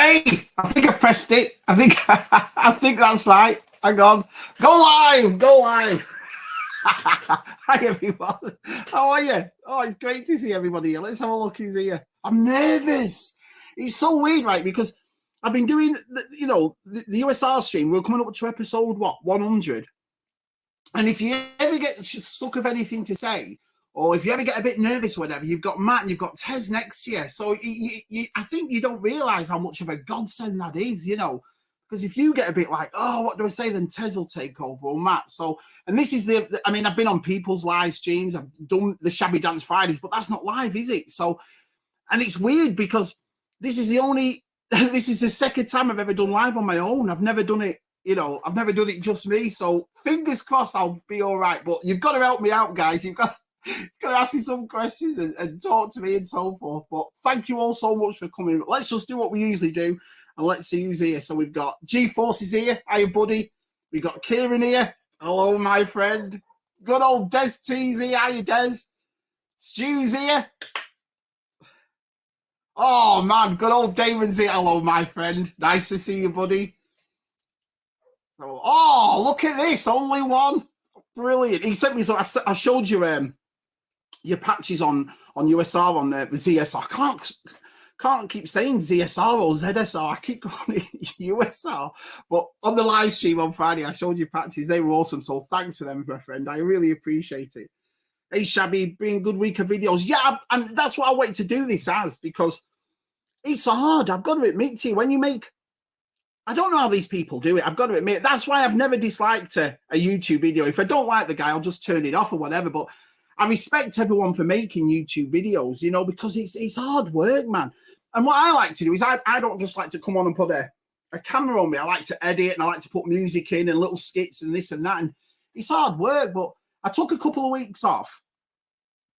Hey, I think I pressed it. I think I think that's right. Hang on. Go live. Go live. Hi everyone. How are you? Oh, it's great to see everybody here. Let's have a look who's here. I'm nervous. It's so weird, right? Because I've been doing, the USR stream. We're coming up to episode 100. And if you ever get stuck of anything to say, or if you ever get a bit nervous or whatever, you've got Matt and you've got Tez next to you. So I think you don't realise how much of a godsend that is, because if you get a bit like, oh, what do I say? Then Tez will take over, or Matt. So, and this is I've been on people's live streams. I've done the Shabby Dance Fridays, but that's not live, is it? So, and it's weird because this is the second time I've ever done live on my own. I've never done it. I've never done it just me. So fingers crossed I'll be all right. But you've got to help me out, guys. You've got to ask me some questions and talk to me and so forth. But thank you all so much for coming. Let's just do what we usually do and let's see who's here. So we've got G-Force is here. Hiya, buddy. We've got Kieran here. Hello, my friend. Good old Des T's here. Hiya, Des. Stu's here. Oh, man. Good old Damon's here. Hello, my friend. Nice to see you, buddy. Oh, look at this. Only one. Brilliant. He sent me some. I showed you your patches on USR on the ZSR. I can't keep saying ZSR or ZSR. I keep calling it USR. But on the live stream on Friday, I showed you patches. They were awesome. So thanks for them, my friend. I really appreciate it. Hey, Shabby, bring a good week of videos. Yeah, and that's what I wanted to do this as, because it's hard. I've got to admit to you, when you make, I don't know how these people do it. I've got to admit, that's why I've never disliked a YouTube video. If I don't like the guy, I'll just turn it off or whatever. But I respect everyone for making YouTube videos, because it's hard work, man. And what I like to do is I don't just like to come on and put a camera on me. I like to edit and I like to put music in and little skits and this and that. And it's hard work, but I took a couple of weeks off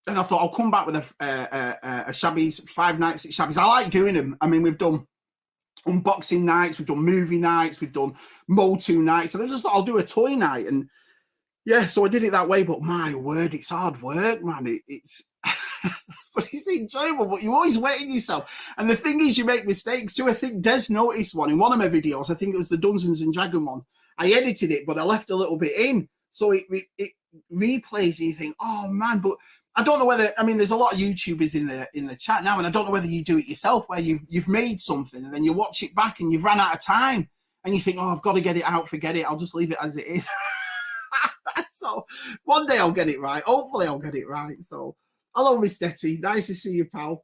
and I thought I'll come back with a Shabby'S, 5 nights at Shabby'S. I like doing them. I mean, we've done unboxing nights, we've done movie nights, we've done Motu nights, and I just thought I'll do a toy night. And yeah, so I did it that way. But my word, it's hard work, man. It's but it's enjoyable, but you're always wetting yourself. And the thing is, you make mistakes too. I think Des noticed one in one of my videos. I think it was the Dungeons and Dragons one. I edited it, but I left a little bit in, so it replays and you think, oh man. But I don't know whether, there's a lot of YouTubers in the chat now, and I don't know whether you do it yourself, where you've made something and then you watch it back and you've run out of time and you think, oh, I've got to get it out, forget it, I'll just leave it as it is. So one day I'll get it right. Hopefully I'll get it right. So hello, Miss Detty. Nice to see you, pal.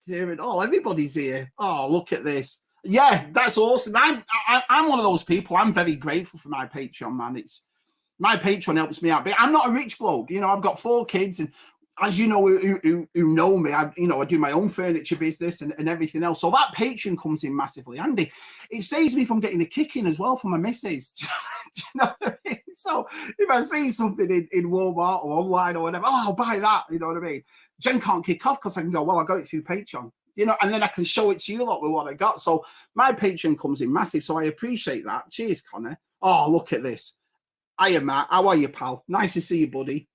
Kieran. Oh, everybody's here. Oh, look at this. Yeah, that's awesome. I'm one of those people. I'm very grateful for my Patreon, man. My Patreon helps me out. But I'm not a rich bloke. I've got 4 kids, and as you know, who know me, I do my own furniture business and everything else. So that Patreon comes in massively handy. It saves me from getting a kick in as well from my missus. Do you know what I mean? So if I see something in Walmart or online or whatever, oh, I'll buy that. You know what I mean? Jen can't kick off because I can go, well, I got it through Patreon. And then I can show it to you lot with what I got. So my Patreon comes in massive. So I appreciate that. Cheers, Connor. Oh, look at this. Hiya, Matt. How are you, pal? Nice to see you, buddy.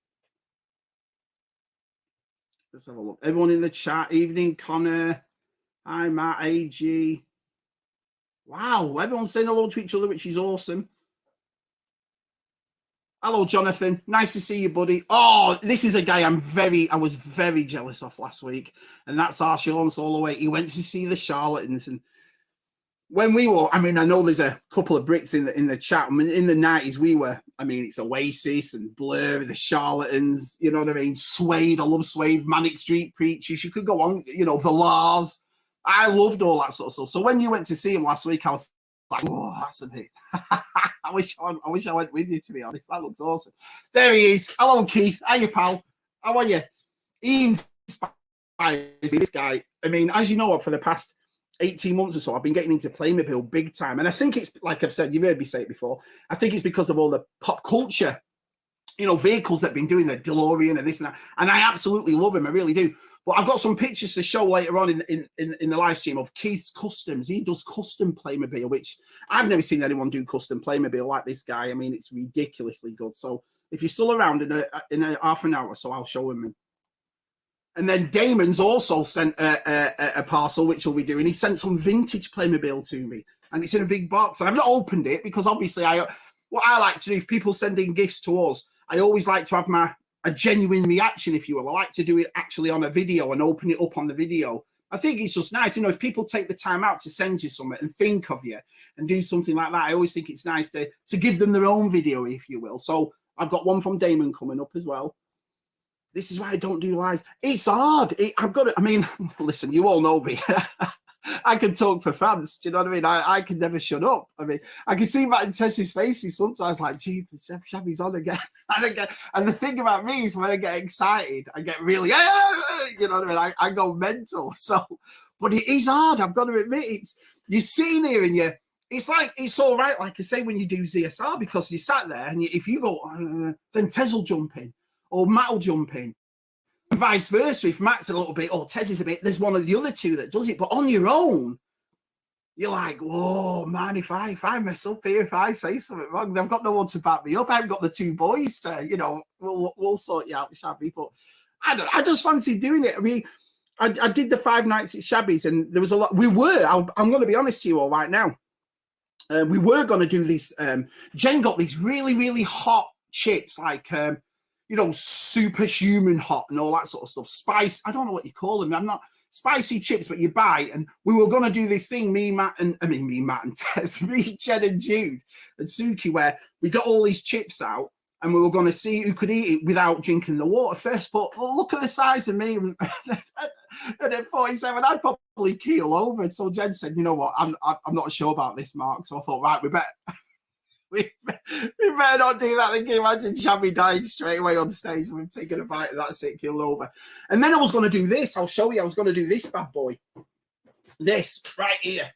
Let's have a look. Everyone in the chat. Evening, Connor. Hi, Matt. AG. Wow. Everyone's saying hello to each other, which is awesome. Hello, Jonathan. Nice to see you, buddy. Oh, this is a guy I was very jealous of last week. And that's Arshilon Soloway. He went to see the Charlatans, and when we were, I know there's a couple of Brits in the chat. In the 90s, we were, it's Oasis and Blur, the Charlatans, you know what I mean? Suede, I love Suede, Manic Street Preachers. You could go on, the Lars. I loved all that sort of stuff. So when you went to see him last week, I was like, oh, that's a bit. I wish I went with you, to be honest. That looks awesome. There he is. Hello, Keith. Hiya, pal. How are you? He inspires me, this guy. As you know, for the past 18 months or so, I've been getting into Playmobil big time. And I think it's, like I've said, you've heard me say it before, I think it's because of all the pop culture, vehicles that have been doing the DeLorean and this and that. And I absolutely love him. I really do. But I've got some pictures to show later on in the live stream of Keith's customs. He does custom Playmobil, which I've never seen anyone do custom Playmobil like this guy. It's ridiculously good. So if you're still around in a half an hour or so, I'll show him. And then Damon's also sent a parcel, which we'll be doing. He sent some vintage Playmobil to me, and it's in a big box. And I've not opened it because obviously what I like to do, if people send in gifts to us, I always like to have a genuine reaction, if you will. I like to do it actually on a video and open it up on the video. I think it's just nice, if people take the time out to send you something and think of you and do something like that. I always think it's nice to give them their own video, if you will. So I've got one from Damon coming up as well. This is why I don't do lives. It's hard. I've got it. Listen, you all know me. I can talk for fans. Do you know what I mean? I can never shut up. I can see that in Tess's faces sometimes, like, gee, Shabby's on again. And the thing about me is when I get excited, I get really, you know what I mean? I go mental. So, but it is hard. I've got to admit, you're sitting here and it's all right, like I say, when you do ZSR, because you sat there and if you go, then Tez will jump in or Matt will jump in. And vice versa, if Matt's a little bit or Tez is a bit, there's one of the other two that does it. But on your own, you're like, whoa, man, if I mess up here, if I say something wrong, I've got no one to back me up. I haven't got the two boys to, we'll sort you out, Shabby. But I just fancy doing it. I did the 5 nights at Shabby's, and there was a lot. I'm going to be honest to you all right now. We were going to do this. Jen got these really, really hot chips, like, superhuman hot and all that sort of stuff. Spice, I don't know what you call them. I'm not spicy chips, but you buy. And we were going to do this thing, Matt and Tess, me, Jen and Jude and Suki, where we got all these chips out and we were going to see who could eat it without drinking the water first. But look at the size of me. And at 47, I'd probably keel over. And so Jen said, you know what, I'm not sure about this, Mark. So I thought, right, we better not do that. Then can you imagine Shabby dying straight away on stage and we've taken a bite and that's it, killed over. And then I was going to do this. I'll show you. I was going to do this bad boy. This right here.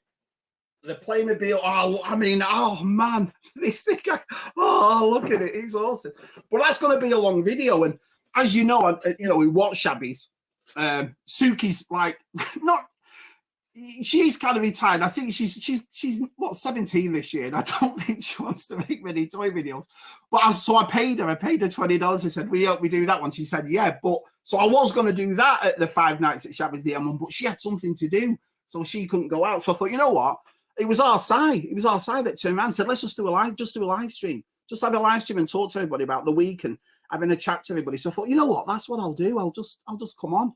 The Playmobil. Oh man. This thing. Look at it. It's awesome. But that's going to be a long video. And as you know, we watch Shabby's. Suki's like, not. She's kind of retired. I think she's 17 this year, and I don't think she wants to make many toy videos. But I paid her $20. I said, we do that one. She said, yeah. But so I was going to do that at the 5 nights at Shabby's the M1, but she had something to do, so she couldn't go out. So I thought, you know what? It was our side. It was our side that turned around and said, let's just do a live stream. Just have a live stream and talk to everybody about the week and having a chat to everybody. So I thought, you know what? That's what I'll do. I'll just come on,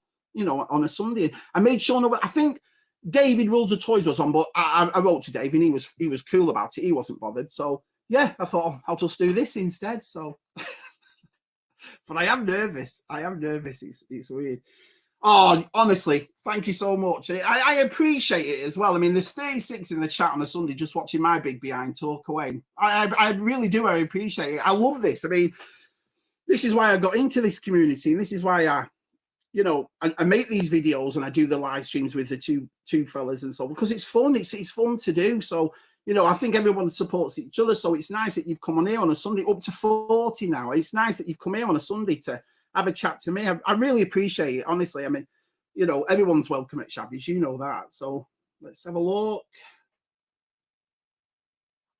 on a Sunday. I made sure. I think David Rules of Toys was on, but I wrote to Dave and he was cool about it. He wasn't bothered. So yeah, I thought I'll just do this instead. So, but I am nervous. It's weird. Oh, honestly, thank you so much. I appreciate it as well. There's 36 in the chat on a Sunday just watching my big behind talk away. I really do. I appreciate it. I love this. This is why I got into this community, and this is why I make these videos and I do the live streams with the two fellas and so on, because it's fun. It's fun to do. So, I think everyone supports each other. So it's nice that you've come on here on a Sunday, up to 40 now. It's nice that you've come here on a Sunday to have a chat to me. I really appreciate it, honestly. Everyone's welcome at Shabby's, that. So let's have a look.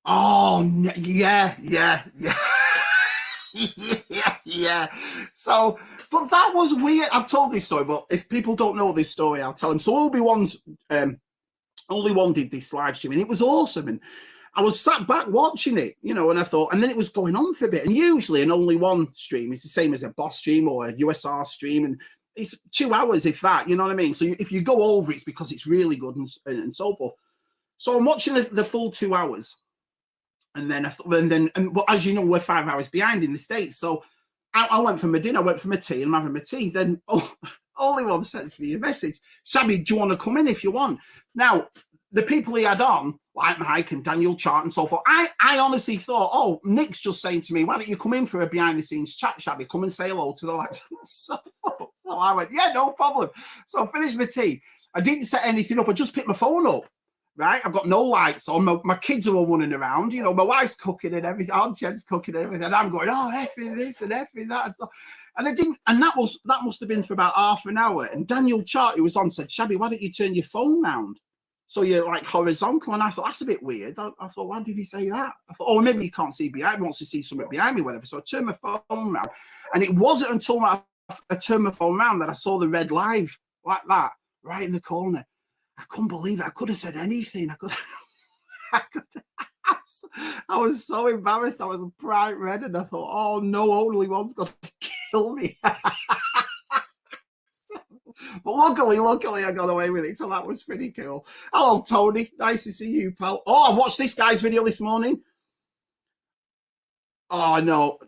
Oh, yeah. yeah. So, but that was weird. I've told this story, but if people don't know this story, I'll tell them. So only one did this live stream, and it was awesome. And I was sat back watching it, and I thought, and then it was going on for a bit. And usually an only one stream is the same as a boss stream or a USR stream, and it's 2 hours, if that, you know what I mean? So if you go over, it's because it's really good and so forth. So I'm watching the full 2 hours. And then, but as you know, we're 5 hours behind in the States. So I went for my dinner, I went for my tea, and I'm having my tea. Then only one sends me a message. Shabby, do you want to come in if you want? Now, the people he had on, like Mike and Daniel Chart and so forth, I honestly thought, Nick's just saying to me, why don't you come in for a behind-the-scenes chat, Shabby? Come and say hello to the lads. So I went, yeah, no problem. So I finished my tea. I didn't set anything up. I just picked my phone up. Right, I've got no lights on. My kids are all running around. My wife's cooking and everything. Aunt Jen's cooking and everything. And I'm going, effing this and effing that. And I didn't. And that must have been for about half an hour. And Daniel Chart, who was on, said, Shabby, why don't you turn your phone round so you're like horizontal? And I thought, that's a bit weird. I thought, why did he say that? I thought, maybe he can't see behind. He wants to see something behind me, whatever. So I turned my phone round, and it wasn't until my I turned my phone around that I saw the red live like that right in the corner. I couldn't believe it. I could have said anything. I was so embarrassed. I was bright red, and I thought, oh no, only one's going to kill me. But luckily, I got away with it, so that was pretty cool. Hello, Tony. Nice to see you, pal. Oh, I watched this guy's video this morning. Oh, I know.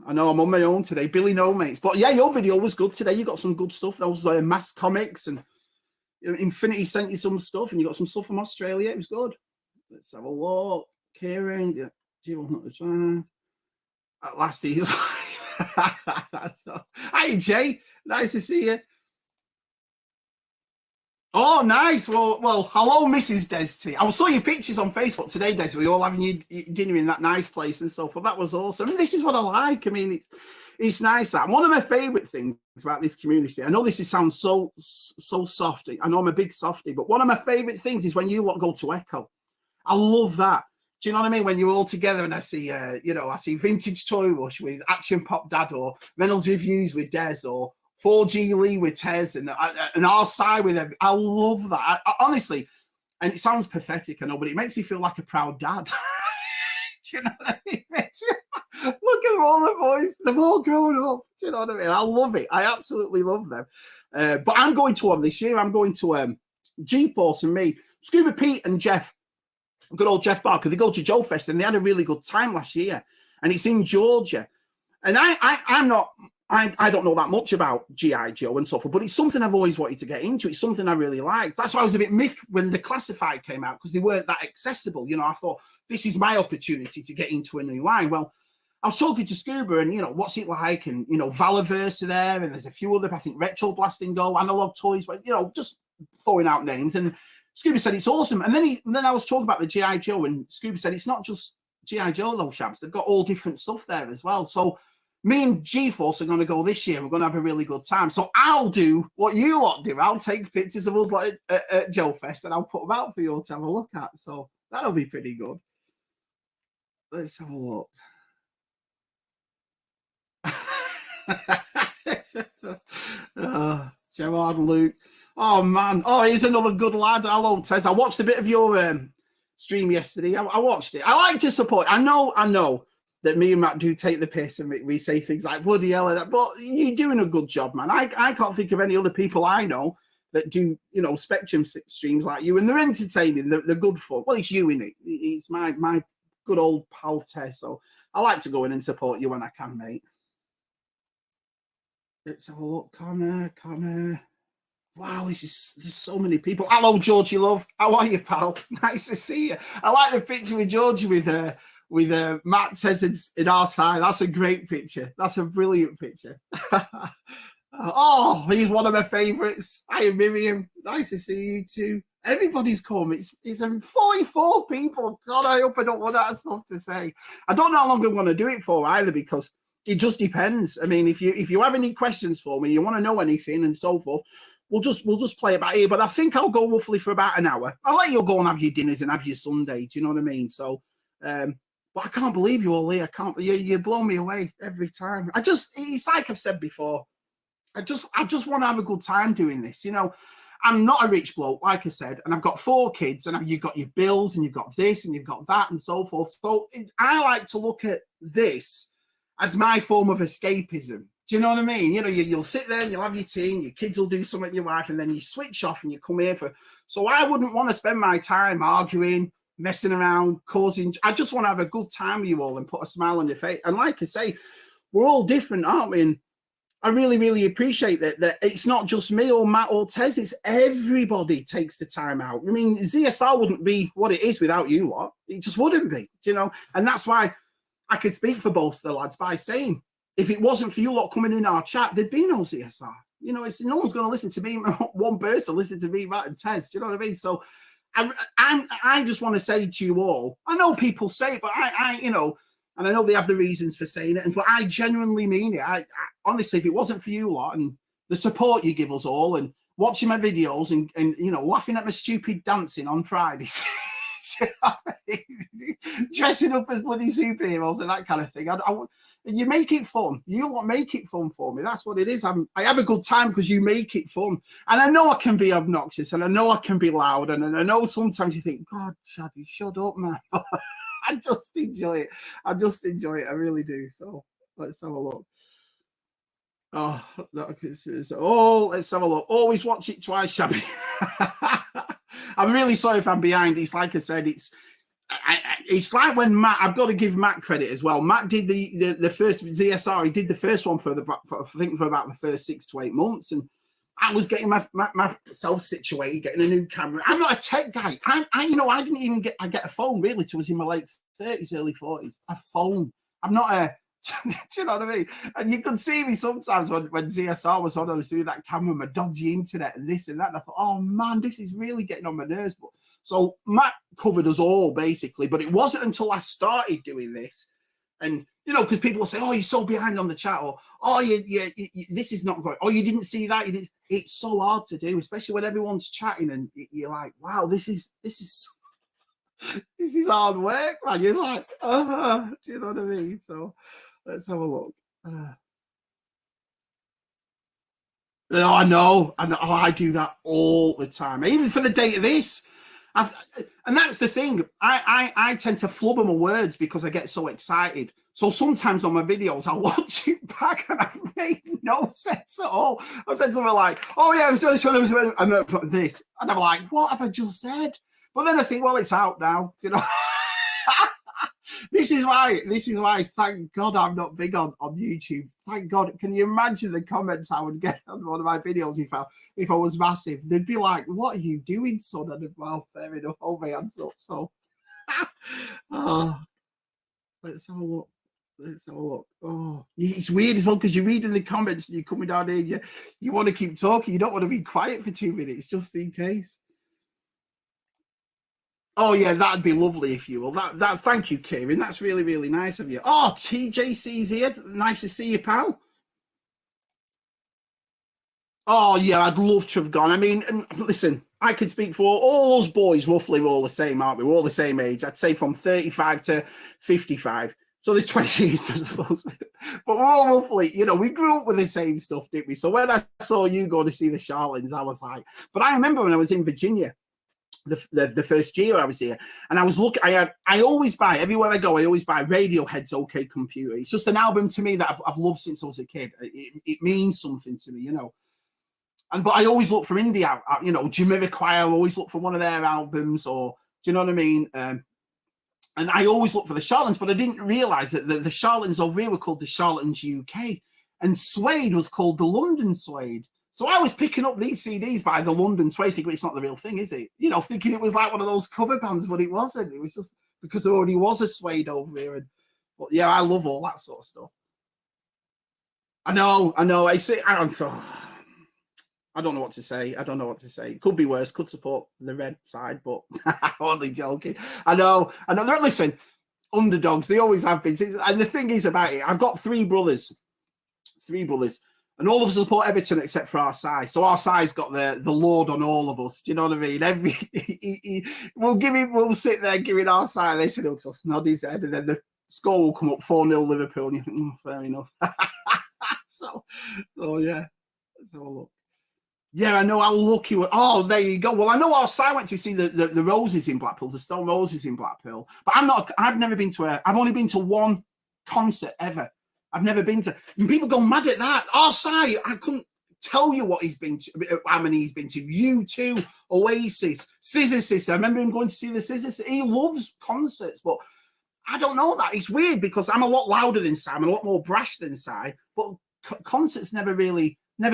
I'm on my own today. Billy No Mates. But yeah, your video was good today. You got some good stuff. Those Mass Comics and Infinity sent you some stuff, and you got some stuff from Australia. It was good. Let's have a look. Kieran, yeah, G100. At last, he's hi, Jay. Nice to see you. Oh, nice. Well, hello, Mrs. Des. I saw your pictures on Facebook today, Des. We all having you dinner in that nice place and so forth. That was awesome. And this is what I like. I mean, it's nice. That one of my favorite things about this community. I know this sounds so softy. I know I'm a big softy, but one of my favorite things is when you lot go to Echo. I love that. Do you know what I mean? When you're all together and I see, I see Vintage Toy Rush with Action Pop Dad, or Reynolds Reviews with Des, or 4G Lee with Tez, and our side with every. I love that. I honestly, and it sounds pathetic, I know, but it makes me feel like a proud dad. Do you know what I mean? Look at them, all the boys. They've all grown up. Do you know what I mean? I love it. I absolutely love them. But I'm going to one this year. I'm going to G-Force and me, Scuba Pete and Jeff. Good old Jeff Barker. They go to Joe Fest, and they had a really good time last year, and it's in Georgia. And I don't know that much about G.I. Joe and so forth, but it's something I've always wanted to get into. It's something I really liked. That's why I was a bit miffed when the Classified came out, because they weren't that accessible. I thought, this is my opportunity to get into a new line. Well, I was talking to Scuba, and, what's it like? And, Valaverse are there, and there's a few other, I think, Retro Blasting Go, Analog Toys, but, just throwing out names. And Scuba said it's awesome. And then I was talking about the G.I. Joe, and Scuba said it's not just G.I. Joe, though, Shabs. They've got all different stuff there as well. So me and G-Force are going to go this year. We're going to have a really good time. So I'll do what you lot do. I'll take pictures of us like at Joe Fest, and I'll put them out for you all to have a look at. So that'll be pretty good. Let's have a look. Gerard Luke. Oh, man. Oh, he's another good lad. Hello, Tez. I watched a bit of your stream yesterday. I watched it. I like to support. I know that me and Matt do take the piss, and we say things like bloody hell and that, but you're doing a good job, man. I can't think of any other people I know that do, Spectrum streams like you, and they're entertaining. They're good fun. Well, it's you, innit? It's my good old pal Tez. So I like to go in and support you when I can, mate. Let's have a look. Connor. Wow, there's so many people. Hello, Georgie Love. How are you, pal? Nice to see you. I like the picture with Georgie with Matt says in our side. That's a great picture. That's a brilliant picture. Oh, he's one of my favourites. Hi, Miriam. Nice to see you too. Everybody's come. It's 44 people. God, I hope I don't run out of stuff to say. I don't know how long I'm going to do it for either, because it just depends. I mean, if you have any questions for me, you want to know anything and so forth, we'll just play it by ear. But I think I'll go roughly for about an hour. I'll let you go and have your dinners and have your Sunday. Do you know what I mean? So, but I can't believe you all here. You blow me away every time. It's like I've said before. I just want to have a good time doing this. I'm not a rich bloke, like I said, and I've got 4 kids, and you've got your bills, and you've got this, and you've got that, and so forth. So I like to look at this as my form of escapism. Do you know what I mean? You'll sit there and you'll have your tea, and your kids will do something with your wife, and then you switch off and you come here for. So I wouldn't want to spend my time arguing, messing around, causing. I just want to have a good time with you all and put a smile on your face. And like I say, we're all different, aren't we? And I really, really appreciate that it's not just me or Matt or Tez. It's everybody takes the time out. I mean, ZSR wouldn't be what it is without you lot. It just wouldn't be, And that's why I could speak for both the lads by saying, if it wasn't for you lot coming in our chat, there'd be no ZSR. It's no one's going to listen to me. One person listen to me, Matt and Tez. Do you know what I mean? So I just want to say to you all, I know people say it, but I and I know they have the reasons for saying it, but I genuinely mean it. I honestly, if it wasn't for you lot and the support you give us all, and watching my videos and laughing at my stupid dancing on Fridays, dressing up as bloody superheroes and that kind of thing, And you make it fun. You lot make it fun for me. That's what it is. I have a good time because you make it fun. And I know I can be obnoxious, and I know I can be loud, and I know sometimes you think, God, Shabby, shut up, man. I just enjoy it. I just enjoy it. I really do. So let's have a look. Oh, let's have a look. Always watch it twice, Shabby. I'm really sorry if I'm behind. It's like I said, it's like when Matt, I've got to give Matt credit as well. Matt did the first ZSR. He did the first one for I think for about the first 6 to 8 months, and I was getting myself situated, getting a new camera. I'm not a tech guy. I didn't even get a phone really till I was in my late 30s, early 40s. A phone. I'm not a. Do you know what I mean? And you could see me sometimes when ZSR was on, I was doing that camera, my dodgy internet and this and that. And I thought, oh man, this is really getting on my nerves. But so Matt covered us all basically, but it wasn't until I started doing this, and because people will say, oh, you're so behind on the chat, or oh, you this is not great, oh, you didn't see that. It's so hard to do, especially when everyone's chatting, and you're like, wow, this is hard work, man. You're like, do you know what I mean? So. Let's have a look. Oh, I know. Oh, I do that all the time, even for the date of this. And that's the thing. I tend to flubber my words because I get so excited. So sometimes on my videos, I watch it back and I've made no sense at all. I've said something like, "Oh yeah, and this," and I'm like, "What have I just said?" But then I think, well, it's out now. This is why, thank God I'm not big on YouTube. Thank God. Can you imagine the comments I would get on one of my videos if I was massive? They'd be like, what are you doing, son? And well, fair enough, hold my hands up. So let's have a look. Oh, it's weird as well because you read in the comments and you're coming down here, you want to keep talking, you don't want to be quiet for 2 minutes just in case. Oh yeah, that'd be lovely if you will. That thank you, Kieran. That's really, really nice of you. Oh, TJC's here. Nice to see you, pal. Oh yeah, I'd love to have gone. I mean, listen, I could speak for all those boys. Roughly, we're all the same, aren't we? We're all the same age. I'd say from 35 to 55. So there's 20 years, I suppose. But we're all roughly, we grew up with the same stuff, didn't we? So when I saw you go to see the Charlins, I was like, but I remember when I was in Virginia. The first year I was here, and I was looking. I always buy everywhere I go. I always buy Radiohead's OK Computer. It's just an album to me that I've loved since I was a kid. It means something to me, but I always look for indie out. Jamiroquai. I always look for one of their albums, or do you know what I mean? And I always look for the Charlatans, but I didn't realize that the Charlatans over here were called the Charlatans UK, and Suede was called the London Suede. So I was picking up these CDs by the London Suede, thinking it's not the real thing, is it? Thinking it was like one of those cover bands, but it wasn't. It was just because there already was a Suede over here. But yeah, I love all that sort of stuff. I know. I see. I don't know what to say. It could be worse. Could support the red side, but I'm only joking. I know. Listen, underdogs. They always have been. And the thing is about it, I've got three brothers. And all of us support Everton except for our side. So our side's got the Lord on all of us. Do you know what I mean? We'll sit there giving our side this, and he'll just nod his head, and then the score will come up 4-0 Liverpool, and you think, fair enough. so yeah. Let's have a look. Yeah, I know how lucky we're. Oh, there you go. Well, I know our side went to see the Roses in Blackpool, the Stone Roses in Blackpool. But I've never been to I've only been to one concert ever. I've never been to. And people go mad at that. Our side, I couldn't tell you what he's been to, how many he's been to. U2, Oasis, Scissor Sister. I remember him going to see the Scissor Sister. He loves concerts, but I don't know that. It's weird because I'm a lot louder than Sam and a lot more brash than Si, but concerts never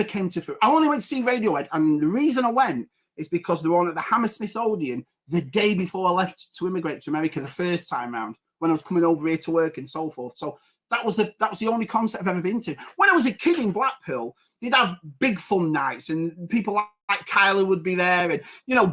came to fruit. I only went to see Radiohead, and the reason I went is because they were on at the Hammersmith Odeon the day before I left to immigrate to America the first time round, when I was coming over here to work and so forth. So that was the only concert I've ever been to. When I was a kid in Blackpool, they'd have big fun nights, and people like Kylie would be there, and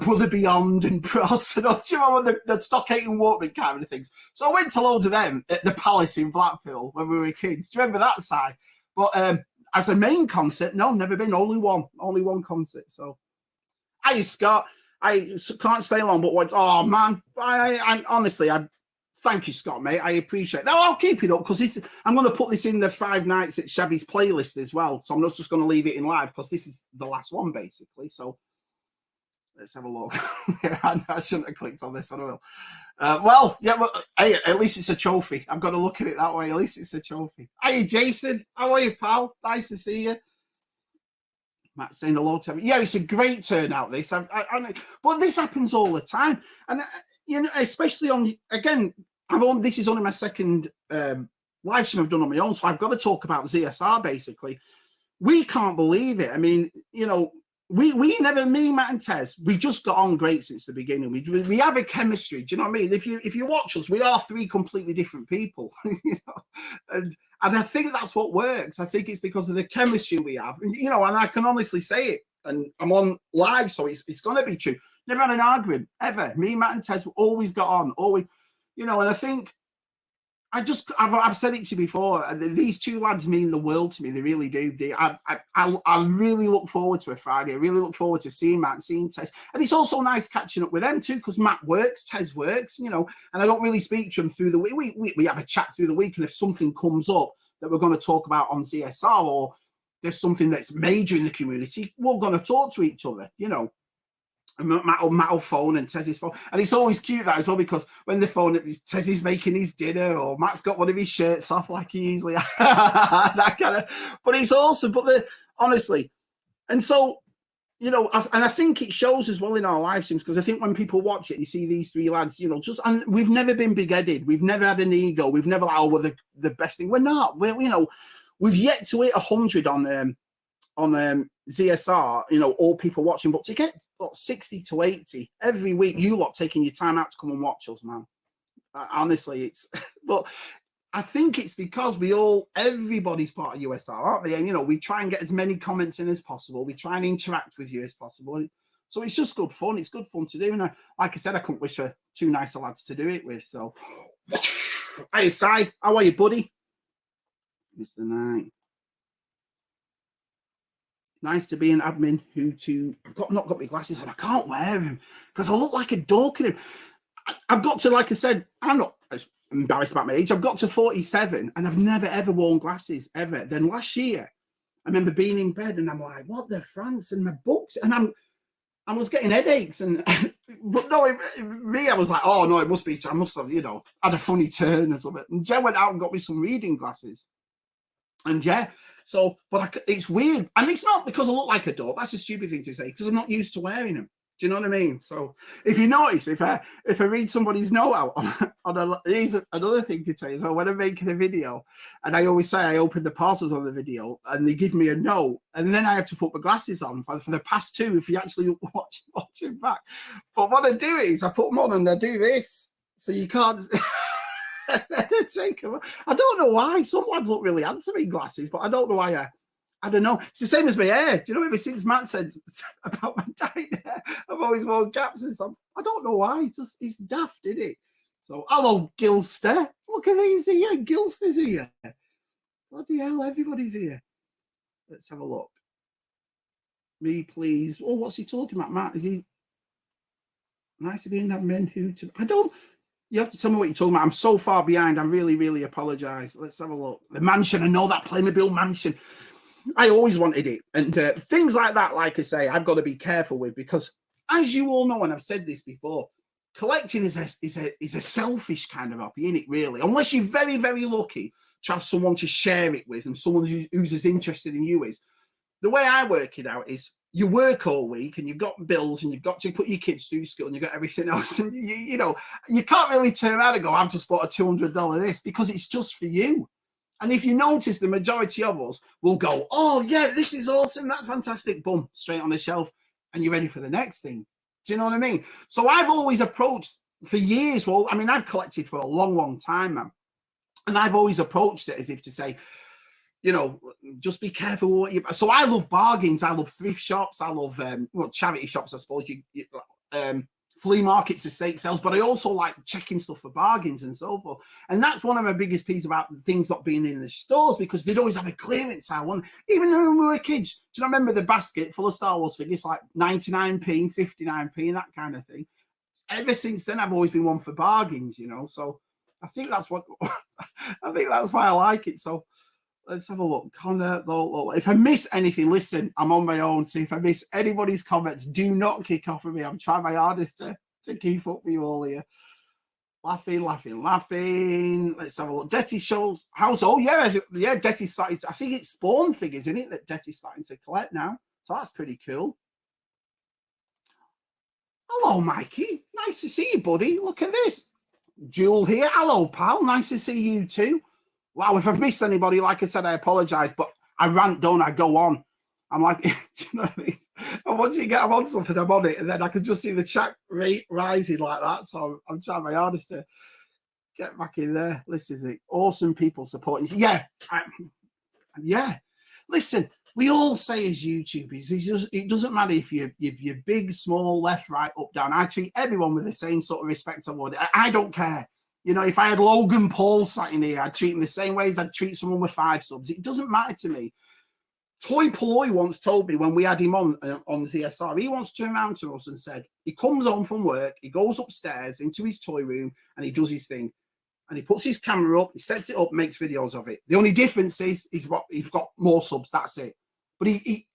Brother Beyond and Bros, and do you remember the Stockade and Walkman kind of things? So I went to loads of them at the Palace in Blackpool when we were kids. Do you remember that side? But as a main concert, no, never been. Only one concert. So, hey Scott, I can't stay long, but oh man, I honestly, Thank you, Scott, mate. I appreciate that. I'll keep it up because I'm going to put this in the 5 nights at Shabby'S playlist as well. So I'm not just going to leave it in live because this is the last one, basically. So let's have a look. I shouldn't have clicked on this one. I will. Well, yeah, well, hey, at least it's a trophy. I've got to look at it that way. At least it's a trophy. Hey, Jason. How are you, pal? Nice to see you. Matt saying hello to me. Yeah, it's a great turnout, this. But this happens all the time. And, you know, especially on, again, this is only my second live stream I've done on my own, so I've got to talk about ZSR, basically. We can't believe it. I mean, you know, we never, me, Matt and Tez, we just got on great since the beginning. We have a chemistry. Do you know what I mean? If you watch us, we are 3 completely different people. You know, and I think that's what works. I think it's because of the chemistry we have. You know, and I can honestly say it. And I'm on live, so it's going to be true. Never had an argument ever. Me, Matt, and Tez always got on. Always, you know. And I think I've said it to you before. These 2 lads mean the world to me. They really do. I really look forward to a Friday. I really look forward to seeing Matt and seeing Tez. And it's also nice catching up with them too, because Matt works, Tez works, you know, and I don't really speak to them through the week. We have a chat through the week, and if something comes up that we're going to talk about on CSR, or there's something that's major in the community, we're going to talk to each other, you know. Matt will phone and Tez's phone, and it's always cute that as well, because when the phone, Tez's making his dinner or Matt's got one of his shirts off like he usually that kind of. But it's awesome. But honestly, and so, you know, and I think it shows as well in our live streams, because I think when people watch it, you see these 3 lads, you know, and we've never been big-headed, we've never had an ego, we've never like, oh, we're the best thing. We're not. You know, we've yet to hit 100 on ZSR, you know, all people watching, but to get 60 to 80 every week, you lot taking your time out to come and watch us, man. Honestly, it's, but I think it's because everybody's part of USR, aren't they? And, you know, we try and get as many comments in as possible. We try and interact with you as possible. So it's just good fun. It's good fun to do. And like I said, I couldn't wish for 2 nicer lads to do it with. So, hey, Si, how are you, buddy? Mr. Knight. Nice to be an admin I've not got my glasses and I can't wear them because I look like a dork in them. I've got to, like I said, I'm not embarrassed about my age. I've got to 47 and I've never ever worn glasses ever. Then last year, I remember being in bed and I'm like, what the France, and my books, and I was getting headaches, and but no, I was like, oh no, it must be, I must have, you know, had a funny turn or something. And Jen went out and got me some reading glasses, and yeah. So, but it's weird. And it's not because I look like a dog. That's a stupid thing to say, because I'm not used to wearing them. Do you know what I mean? So if you notice, if I read somebody's note out here's another thing to tell you. So when I'm making a video, and I always say I open the parcels on the video and they give me a note, and then I have to put my glasses on for the past 2 if you actually watch it back. But what I do is I put them on and I do this. So you can't... I don't know why. Some lads look really handsome in glasses, but I don't know why. I don't know. It's the same as my hair. Do you know, ever since Matt said about my dyed hair, I've always worn caps and stuff. I don't know why. It's daft, isn't it? So, hello, Gilster. Look at these here. Gilster's here. Bloody hell, everybody's here. Let's have a look. Me, please. Oh, what's he talking about, Matt? Is he nice to be in that men who to... I don't... You have to tell me what you're talking about. I'm so far behind. I really, really apologise. Let's have a look. The mansion. I know that Playmobil mansion. I always wanted it. And things like that, like I say, I've got to be careful with, because as you all know, and I've said this before, collecting is a selfish kind of hobby, isn't it, really? Unless you're very, very lucky to have someone to share it with and someone who's as interested in you is. The way I work it out is you work all week and you've got bills and you've got to put your kids through school and you've got everything else. And, you know, you can't really turn around and go, I've just bought a $200 this, because it's just for you. And if you notice, the majority of us will go, oh, yeah, this is awesome. That's fantastic. Boom, straight on the shelf. And you're ready for the next thing. Do you know what I mean? So I've always approached for years. Well, I mean, I've collected for a long, long time, man. And I've always approached it as if to say, you know, just be careful what you... So I love bargains. I love thrift shops. I love charity shops, I suppose. Flea markets, estate sales. But I also like checking stuff for bargains and so forth. And that's one of my biggest pieces about things not being in the stores, because they'd always have a clearance aisle. Even when we were kids, do you remember the basket full of Star Wars figures, like 99p, 59p, that kind of thing? Ever since then, I've always been one for bargains, you know. So I think that's what I think that's why I like it. So let's have a look. Connor, if I miss anything, listen, I'm on my own. So if I miss anybody's comments, do not kick off with me. I'm trying my hardest to keep up with you all here. Laughing. Let's have a look. Detty shows house. Oh yeah, Detty's starting to, I think it's Spawn figures, isn't it, that Detty's starting to collect now. So that's pretty cool. Hello, Mikey. Nice to see you, buddy. Look at this. Jewel here. Hello, pal. Nice to see you too. Wow, if I've missed anybody, like I said, I apologize, but I rant, don't I? Go on. I'm like, do you know what I mean? And once you get I'm on something, I'm on it, and then I can just see the chat rate rising like that. So I'm trying my hardest to get back in there. This is it. Awesome people supporting. Yeah. Yeah. Listen, we all say as YouTubers, it doesn't matter if you're big, small, left, right, up, down. I treat everyone with the same sort of respect I would. I don't care. You know, if I had Logan Paul sat in here, I'd treat him the same way as I'd treat someone with 5 subs. It doesn't matter to me. Toy Ploy once told me when we had him on ZSR, he once turned around to us and said, he comes home from work, he goes upstairs into his toy room and he does his thing. And he puts his camera up, he sets it up, makes videos of it. The only difference is he's got more subs, that's it. But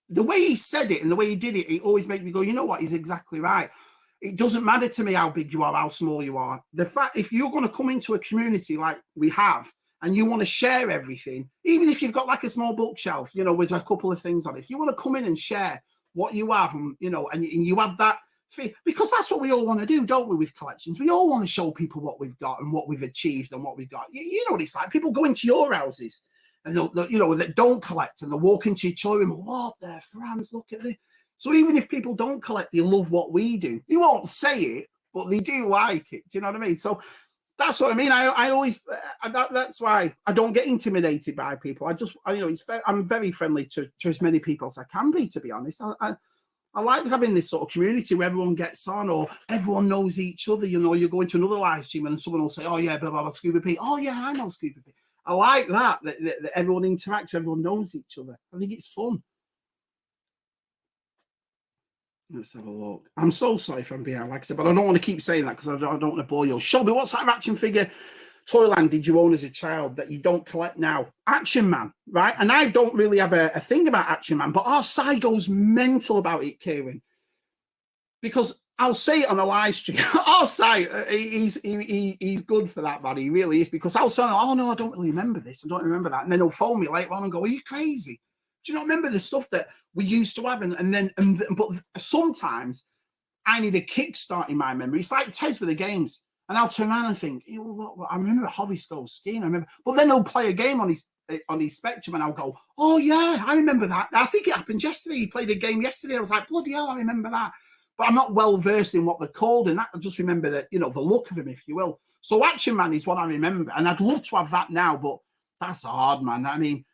the way he said it and the way he did it, it always made me go, you know what, he's exactly right. It doesn't matter to me how big you are, how small you are. The fact, if you're going to come into a community like we have, and you want to share everything, even if you've got like a small bookshelf, you know, with a couple of things on it, if you want to come in and share what you have, and you know, and you have that, because that's what we all want to do, don't we, with collections? We all want to show people what we've got and what we've achieved and what we've got. You know what it's like. People go into your houses and they'll, you know, that don't collect, and they'll walk into your toy room, what the France, look at this. So even if people don't collect, they love what we do. They won't say it, but they do like it. Do you know what I mean? So that's what I mean. I always, that's why I don't get intimidated by people. You know, I'm very friendly to as many people as I can be, to be honest. I like having this sort of community where everyone gets on, or everyone knows each other. You know, you go into another live stream and someone will say, oh yeah, blah, blah, blah, Scuba Pete. Oh yeah, I know Scuba Pete. I like that everyone interacts, everyone knows each other. I think it's fun. Let's have a look. I'm so sorry if I'm behind, like I said, but I don't want to keep saying that because I don't want to bore you. Shelby, what type of action figure Toyland did you own as a child that you don't collect now? Action Man, right? And I don't really have a thing about Action Man, but our side goes mental about it, Kieran. Because I'll say it on a live stream. Our side, he's good for that, man. He really is. Because I'll say, oh no, I don't really remember this. I don't remember that. And then he'll phone me later on and go, are you crazy? Do you not remember the stuff that we used to have? But sometimes I need a kickstart in my memory. It's like Tez with the games. And I'll turn around and think, I remember Hovey Skull Skin. I remember, but then he'll play a game on his Spectrum, and I'll go, oh yeah, I remember that. I think it happened yesterday. He played a game yesterday. I was like, bloody hell, I remember that. But I'm not well versed in what they're called, and that I just remember that, you know, the look of him, if you will. So Action Man is what I remember, and I'd love to have that now, but that's hard, man. I mean,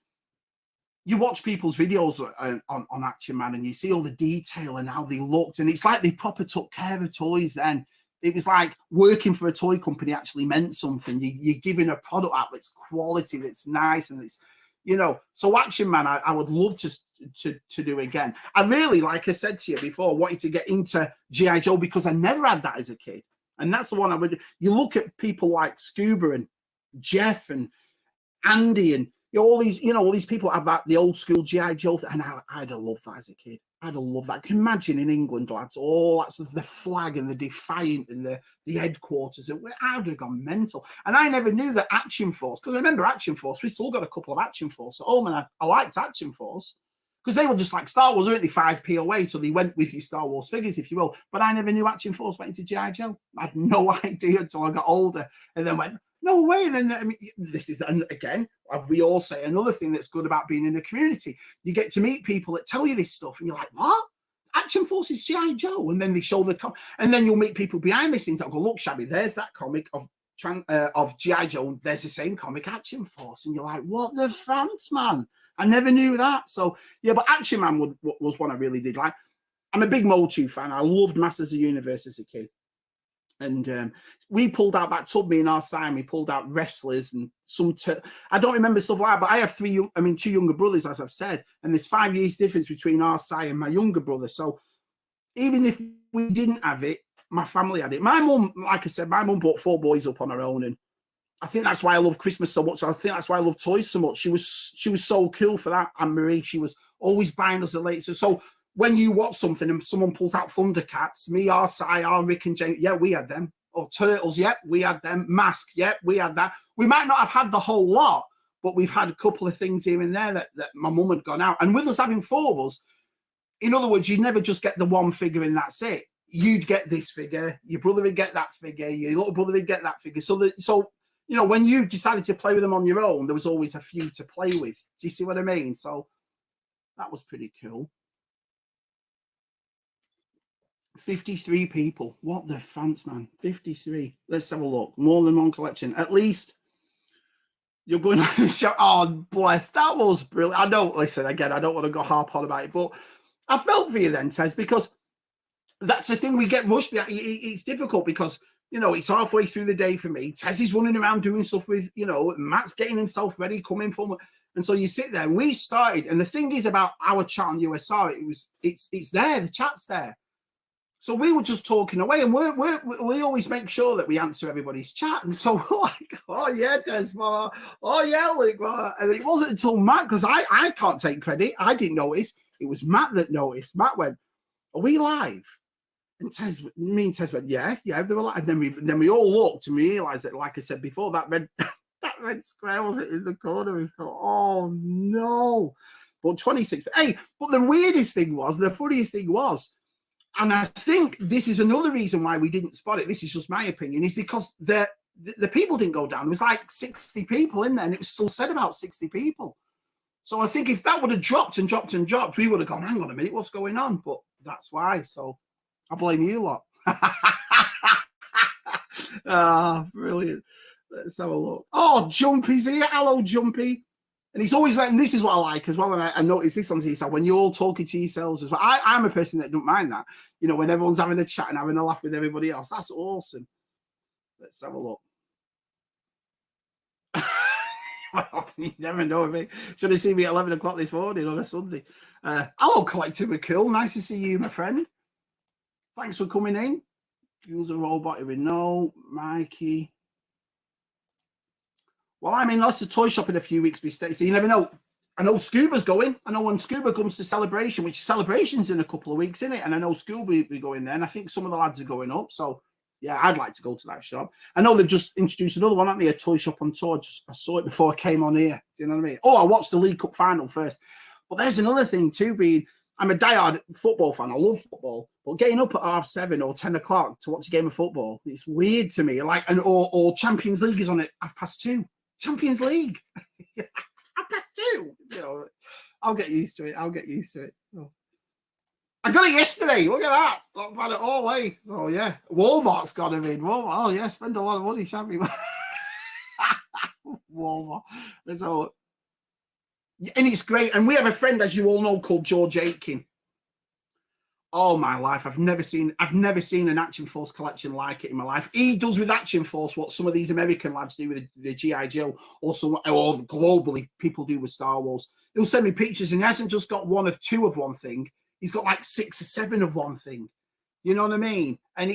you watch people's videos on Action Man, and you see all the detail and how they looked, and it's like they proper took care of toys then. It was like working for a toy company actually meant something. You're giving a product out that's quality, that's nice, and it's, you know. So Action Man, I would love to do again. I really, like I said to you before, wanted to get into G.I. Joe because I never had that as a kid. And that's the one I would. You look at people like Scuba and Jeff and Andy and all these people have that, the old school G.I. Joe, and I'd have loved that as a kid. I'd have loved that. Can you imagine in England, lads, that's the flag and the Defiant and the headquarters. I'd have gone mental. And I never knew that Action Force, because I remember Action Force, we still got a couple of Action Force at home, and I liked Action Force because they were just like Star Wars, weren't they? 5p away, so they went with your Star Wars figures, if you will. But I never knew Action Force went into G.I. Joe. I had no idea until I got older, and then went, no way. And then, I mean, this is, and again, as we all say, another thing that's good about being in a community. You get to meet people that tell you this stuff, and you're like, what? Action Force is G.I. Joe. And then they show the and then you'll meet people behind the scenes that go, look, Shabby, there's that comic of G.I. Joe. There's the same comic, Action Force. And you're like, what the France, man? I never knew that. So, yeah, but Action Man was one I really did like. I'm a big Motu fan. I loved Masters of the Universe as a kid. And we pulled out that tub, me and our side, we pulled out wrestlers and I don't remember stuff like that, but I have two younger brothers, as I've said, and there's 5 years difference between our side and my younger brother. So even if we didn't have it, my family had it. My mum, like I said, my mum brought 4 boys up on her own, and I think that's why I love Christmas so much. I think that's why I love toys so much. She was so cool for that. Anne Marie, she was always buying us the latest. So when you watch something and someone pulls out Thundercats, me, our Si, our Rick and Jane, yeah, we had them. Or Turtles, yeah, we had them. Mask, yeah, we had that. We might not have had the whole lot, but we've had a couple of things here and there that my mum had gone out. And with us having 4 of us, in other words, you'd never just get the one figure and that's it. You'd get this figure, your brother would get that figure, your little brother would get that figure. So you know, when you decided to play with them on your own, there was always a few to play with. Do you see what I mean? So that was pretty cool. 53 people. What the fans, man. 53. Let's have a look. More than one collection. At least you're going on the show. Oh, bless. That was brilliant. I don't, listen, again, I don't want to go harp on about it, but I felt for you then, Tez, because that's the thing. We get rushed. It's difficult because, you know, it's halfway through the day for me. Tez is running around doing stuff with, you know, Matt's getting himself ready, coming from. And so you sit there. We started, and the thing is about our chat on USR, it's there. The chat's there. So we were just talking away, and we always make sure that we answer everybody's chat. And so we're like, oh yeah, Des, oh yeah, Luke. And it wasn't until Matt, because I can't take credit. I didn't notice. It was Matt that noticed. Matt went, "Are we live?" And me and Tez went, yeah, they were live. And then we all looked and we realised that, like I said before, that red square wasn't in the corner. We thought, oh no. But 26. Hey, but the weirdest thing was, the funniest thing was, and I think this is another reason why we didn't spot it, this is just my opinion, is because the people didn't go down. There was like 60 people in there, and it was still said about 60 people. So I think if that would have dropped and dropped and dropped, we would have gone, hang on a minute, what's going on? But that's why. So I blame you lot. Brilliant. Let's have a look. Oh, Jumpy's here. Hello, Jumpy. And he's always like, and this is what I like as well. And I noticed this on TSL, when you're all talking to yourselves as well. I'm a person that don't mind that. You know, when everyone's having a chat and having a laugh with everybody else. That's awesome. Let's have a look. Well, you never know. If should have seen me at 11 o'clock this morning on a Sunday. Hello, Collective McCool. Nice to see you, my friend. Thanks for coming in. Use a robot, we know. Mikey. Well, I mean, that's a toy shop in a few weeks, so you never know. I know Scuba's going. I know when Scuba comes to Celebration, which Celebration's in a couple of weeks, isn't it? And I know Scuba will be going there, and I think some of the lads are going up. So, yeah, I'd like to go to that shop. I know they've just introduced another one, haven't they? A toy shop on tour. I saw it before I came on here. Do you know what I mean? Oh, I watched the League Cup final first. But there's another thing too, being I'm a diehard football fan. I love football. But getting up at 7:30 or 10 o'clock to watch a game of football, it's weird to me. Like, or Champions League is on at 2:30. Champions League. 2:30. You know, I'll get used to it. Oh. I got it yesterday. Look at that. I've had it all way. So yeah, Walmart's got them in. Walmart. Oh yeah, spend a lot of money, shan't we? Walmart. Let's have a look. And it's great. And we have a friend, as you all know, called George Aitken. Oh my life, I've never seen an Action Force collection like it in my life. He does with Action Force what some of these American lads do with the G.I. Joe, or globally people do with Star Wars. He'll send me pictures, and he hasn't just got 1 of 2 of one thing. He's got like 6 or 7 of one thing. You know what I mean? And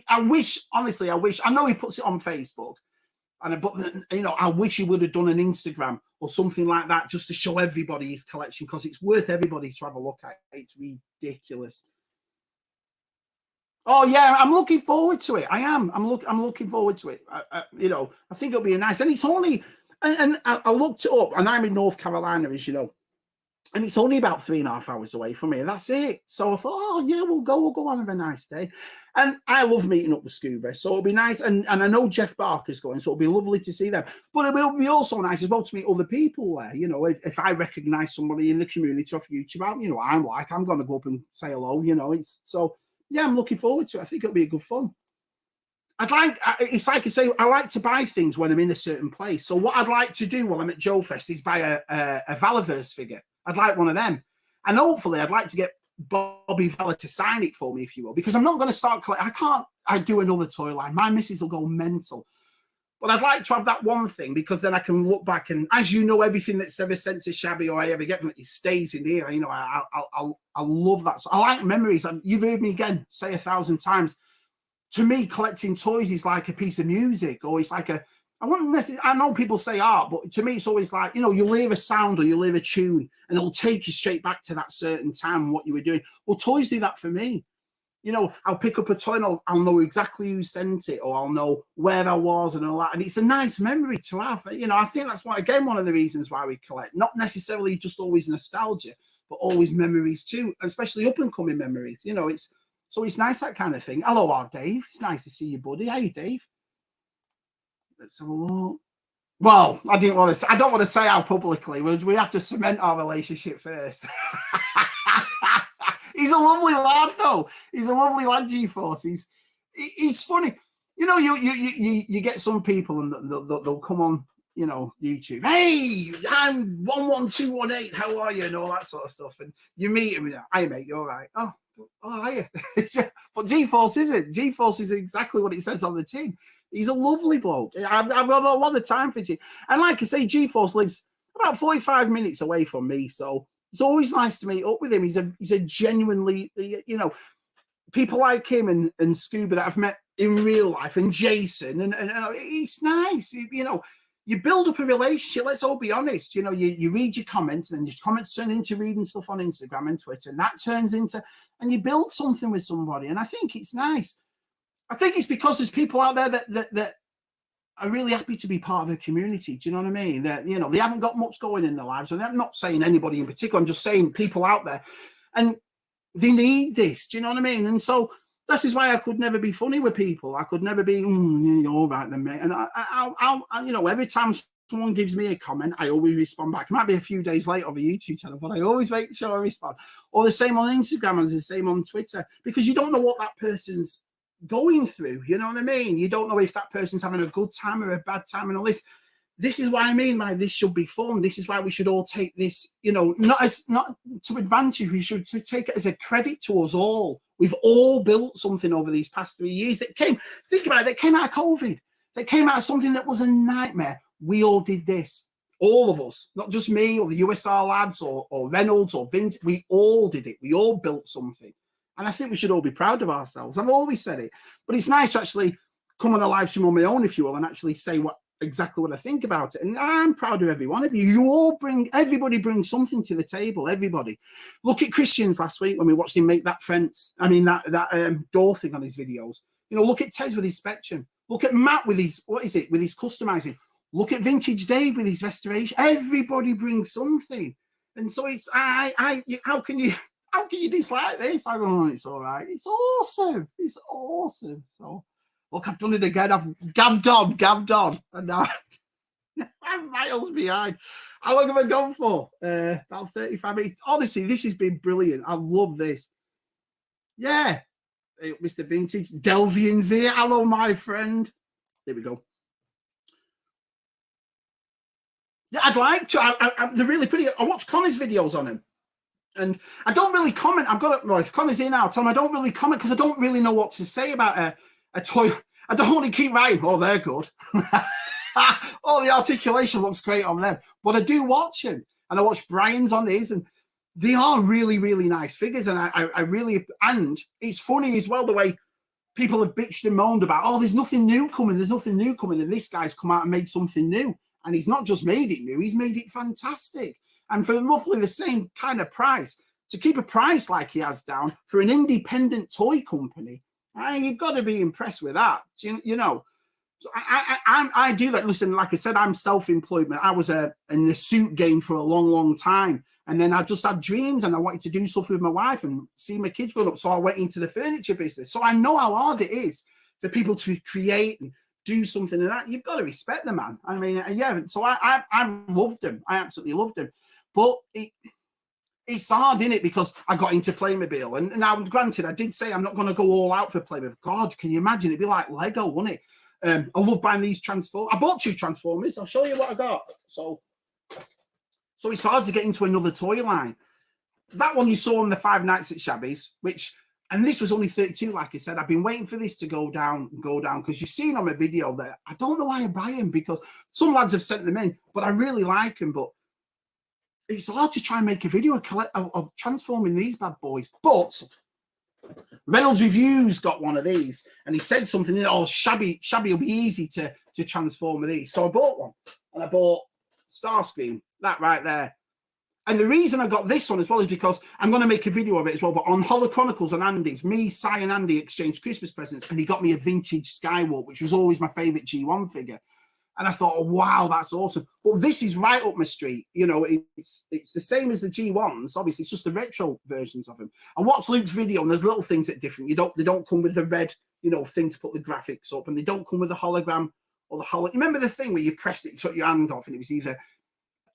I wish, honestly, I know he puts it on Facebook. But you know, I wish he would have done an Instagram or something like that just to show everybody his collection, because it's worth everybody to have a look at. It's ridiculous. Oh yeah, I'm looking forward to it. I am. I'm looking forward to it. You know, I think it'll be a nice. And it's only, and I looked it up, and I'm in North Carolina, as you know, and it's only about 3.5 hours away from me, and that's it. So I thought, oh yeah, we'll go on, have a nice day. And I love meeting up with Scuba, so it'll be nice. And I know Jeff Barker's going, so it'll be lovely to see them. But it will be also nice as well to meet other people there. You know, if I recognise somebody in the community off YouTube, you know, I'm going to go up and say hello. You know, yeah, I'm looking forward to it. I think it'll be a good fun. It's like I say, I like to buy things when I'm in a certain place. So what I'd like to do while I'm at Joe Fest is buy a Valaverse figure. I'd like one of them. And hopefully I'd like to get Bobby Vella to sign it for me, if you will, because I'm not going to start collecting. I do another toy line. My missus will go mental. But I'd like to have that one thing, because then I can look back, and as you know, everything that's ever sent to Shabby or I ever get from it stays in here. You know, I love that. So I like memories. And you've heard me again say 1,000 times, to me, collecting toys is like a piece of music, or it's like I wouldn't necessarily, I know people say art, but to me, it's always like, you know, you'll hear a sound or you'll hear a tune and it'll take you straight back to that certain time and what you were doing. Well, toys do that for me. You know, I'll pick up a toy and I'll know exactly who sent it, or I'll know where I was and all that. And it's a nice memory to have. You know, I think that's why, again, one of the reasons why we collect, not necessarily just always nostalgia, but always memories too, especially up and coming memories. You know, it's nice, that kind of thing. Hello, Dave. It's nice to see you, buddy. How you, Dave? Let's have a look. Well, I don't want to say how publicly. We have to cement our relationship first. He's a lovely lad, though. He's a lovely lad, G-Force. He's funny. You know, you get some people and they'll come on, you know, YouTube. Hey, I'm 11218. How are you? And all that sort of stuff. And you meet him. Hey, mate, you're all right. Oh, are you? But G-Force isn't. G-Force is exactly what it says on the tin. He's a lovely bloke. I've got a lot of time for G. And like I say, G-Force lives about 45 minutes away from me. So it's always nice to meet up with him. He's a genuinely, you know, people like him and Scuba that I've met in real life, and Jason, and it's nice. You know, you build up a relationship. Let's all be honest. You know, you read your comments, and your comments turn into reading stuff on Instagram and Twitter, and that turns into, and you build something with somebody. And I think it's nice. I think it's because there's people out there that are really happy to be part of a community. Do you know what I mean? That, you know, they haven't got much going in their lives. And I'm not saying anybody in particular. I'm just saying people out there, and they need this. Do you know what I mean? And so this is why I could never be funny with people. I could never be, you're all right then, mate. And I'll you know, every time someone gives me a comment, I always respond back. It might be a few days late on the YouTube channel, but I always make sure I respond. Or the same on Instagram and the same on Twitter, because you don't know what that person's going through. You know what I mean? You don't know if that person's having a good time or a bad time and all this. This is why I mean by this should be fun. This is why we should all take this, you know, not to advantage. We should take it as a credit to us all. We've all built something over these past 3 years that came, think about it, that came out of COVID, that came out of something that was a nightmare. We all did this. All of us, not just me or the USR lads or Reynolds or Vince. We all did it. We all built something. And I think we should all be proud of ourselves. I've always said it. But it's nice to actually come on a live stream on my own, if you will, and actually say exactly what I think about it. And I'm proud of every one of you. You all everybody brings something to the table, everybody. Look at Christian's last week when we watched him make that fence, that door thing on his videos. You know, look at Tez with his Spectrum. Look at Matt with his, with his customizing. Look at Vintage Dave with his restoration. Everybody brings something. And so it's, how can you dislike this? I don't know, it's all right. It's awesome. It's awesome. So, look, I've done it again. I've gabbed on. And now I'm miles behind. How long have I gone for? About 35 minutes. Honestly, this has been brilliant. I love this. Yeah. Hey, Mr. Vintage. Delvian's here. Hello, my friend. There we go. Yeah, I'd like to. They're really pretty. I watch Connor's videos on him. And I don't really comment. Well, if Connor's in, I'll tell him I don't really comment because I don't really know what to say about a toy. I don't want to keep writing, oh, they're good. Oh, the articulation looks great on them. But I do watch him. And I watch Brian's on his, and they are really, really nice figures. And I really, and it's funny as well the way people have bitched and moaned about, oh, there's nothing new coming. And this guy's come out and made something new. And he's not just made it new, he's made it fantastic. And for roughly the same kind of price, to keep a price like he has down for an independent toy company, you've got to be impressed with that. You know, so I do that. Listen, like I said, I'm self-employed. I was in the suit game for a long, long time. And then I just had dreams and I wanted to do stuff with my wife and see my kids grow up. So I went into the furniture business. So I know how hard it is for people to create and do something like that. You've got to respect the man. I mean, yeah. So I loved him. I absolutely loved him. But it's hard, isn't it? Because I got into Playmobil. And now, granted, I did say I'm not going to go all out for Playmobil. God, can you imagine? It'd be like Lego, wouldn't it? I love buying these Transformers. I bought 2 Transformers. I'll show you what I got. So it's hard to get into another toy line. That one you saw on the 5 Nights at Shabby'S, and this was only 32, like I said. I've been waiting for this to go down, because you've seen on my video that I don't know why I buy them, because some lads have sent them in, but I really like them. But it's hard to try and make a video of transforming these bad boys. But Reynolds Reviews got one of these, and he said something, oh, Shabby will be easy to transform with these. So I bought one, and I bought Starscream, that right there. And the reason I got this one as well is because I'm going to make a video of it as well, but on Hollow Chronicles on Andy's, me, Si and Andy exchanged Christmas presents, and he got me a vintage Skywalk, which was always my favourite G1 figure. And I thought, oh, wow, that's awesome. But this is right up my street. You know, it's the same as the G1s. Obviously, it's just the retro versions of them. And watch Luke's video, and there's little things that are different. They don't come with the red, you know, thing to put the graphics up, and they don't come with the hologram or the holo. Remember the thing where you pressed it, you took your hand off, and it was either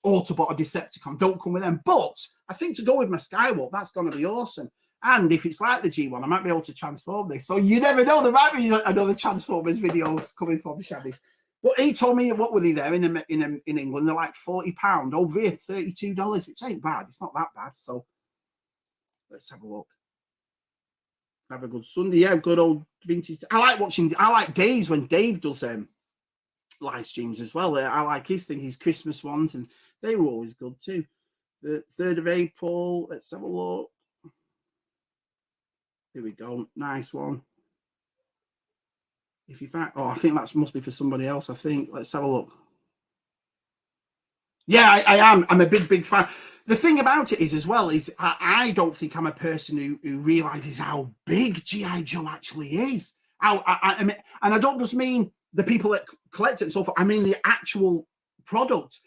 Autobot or Decepticon? Don't come with them. But I think to go with my Skywalk, that's going to be awesome. And if it's like the G1, I might be able to transform this. So you never know. There might be another Transformers videos coming from Shabby's. But he told me, what were they there in England? They're like £40. Over here, $32, which ain't bad. It's not that bad. So let's have a look. Have a good Sunday. Yeah, good old vintage. I like Dave's when Dave does live streams as well. I like his thing, his Christmas ones, and they were always good too. The 3rd of April. Let's have a look. Here we go. Nice one. If you find, oh, I think that must be for somebody else. I think. Let's have a look. Yeah, I am. I'm a big fan. The thing about it is, as well, is I don't think I'm a person who realizes how big G.I. Joe actually is. I mean, and I don't just mean the people that collect it and so forth. I mean the actual product.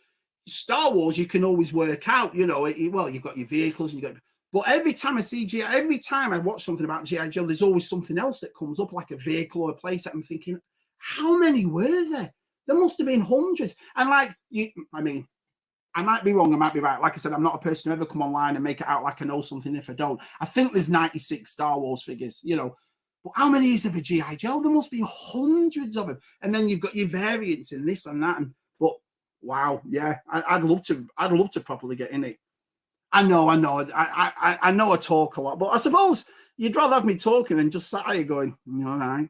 Star Wars, you can always work out. You know, well, you've got your vehicles and you got. But every time I see G.I., every time I watch something about G.I. Joe, there's always something else that comes up, like a vehicle or a playset. I'm thinking, how many were there? There must have been hundreds. And like, I mean, I might be wrong, I might be right. Like I said, I'm not a person who ever come online and make it out like I know something if I don't. I think there's 96 Star Wars figures, you know. But how many is there for G.I. Joe? There must be hundreds of them. And then you've got your variants in this and that. But wow, yeah, I'd love to properly get in it. I know. I know I talk a lot, but I suppose you'd rather have me talking than just sat here going, all right.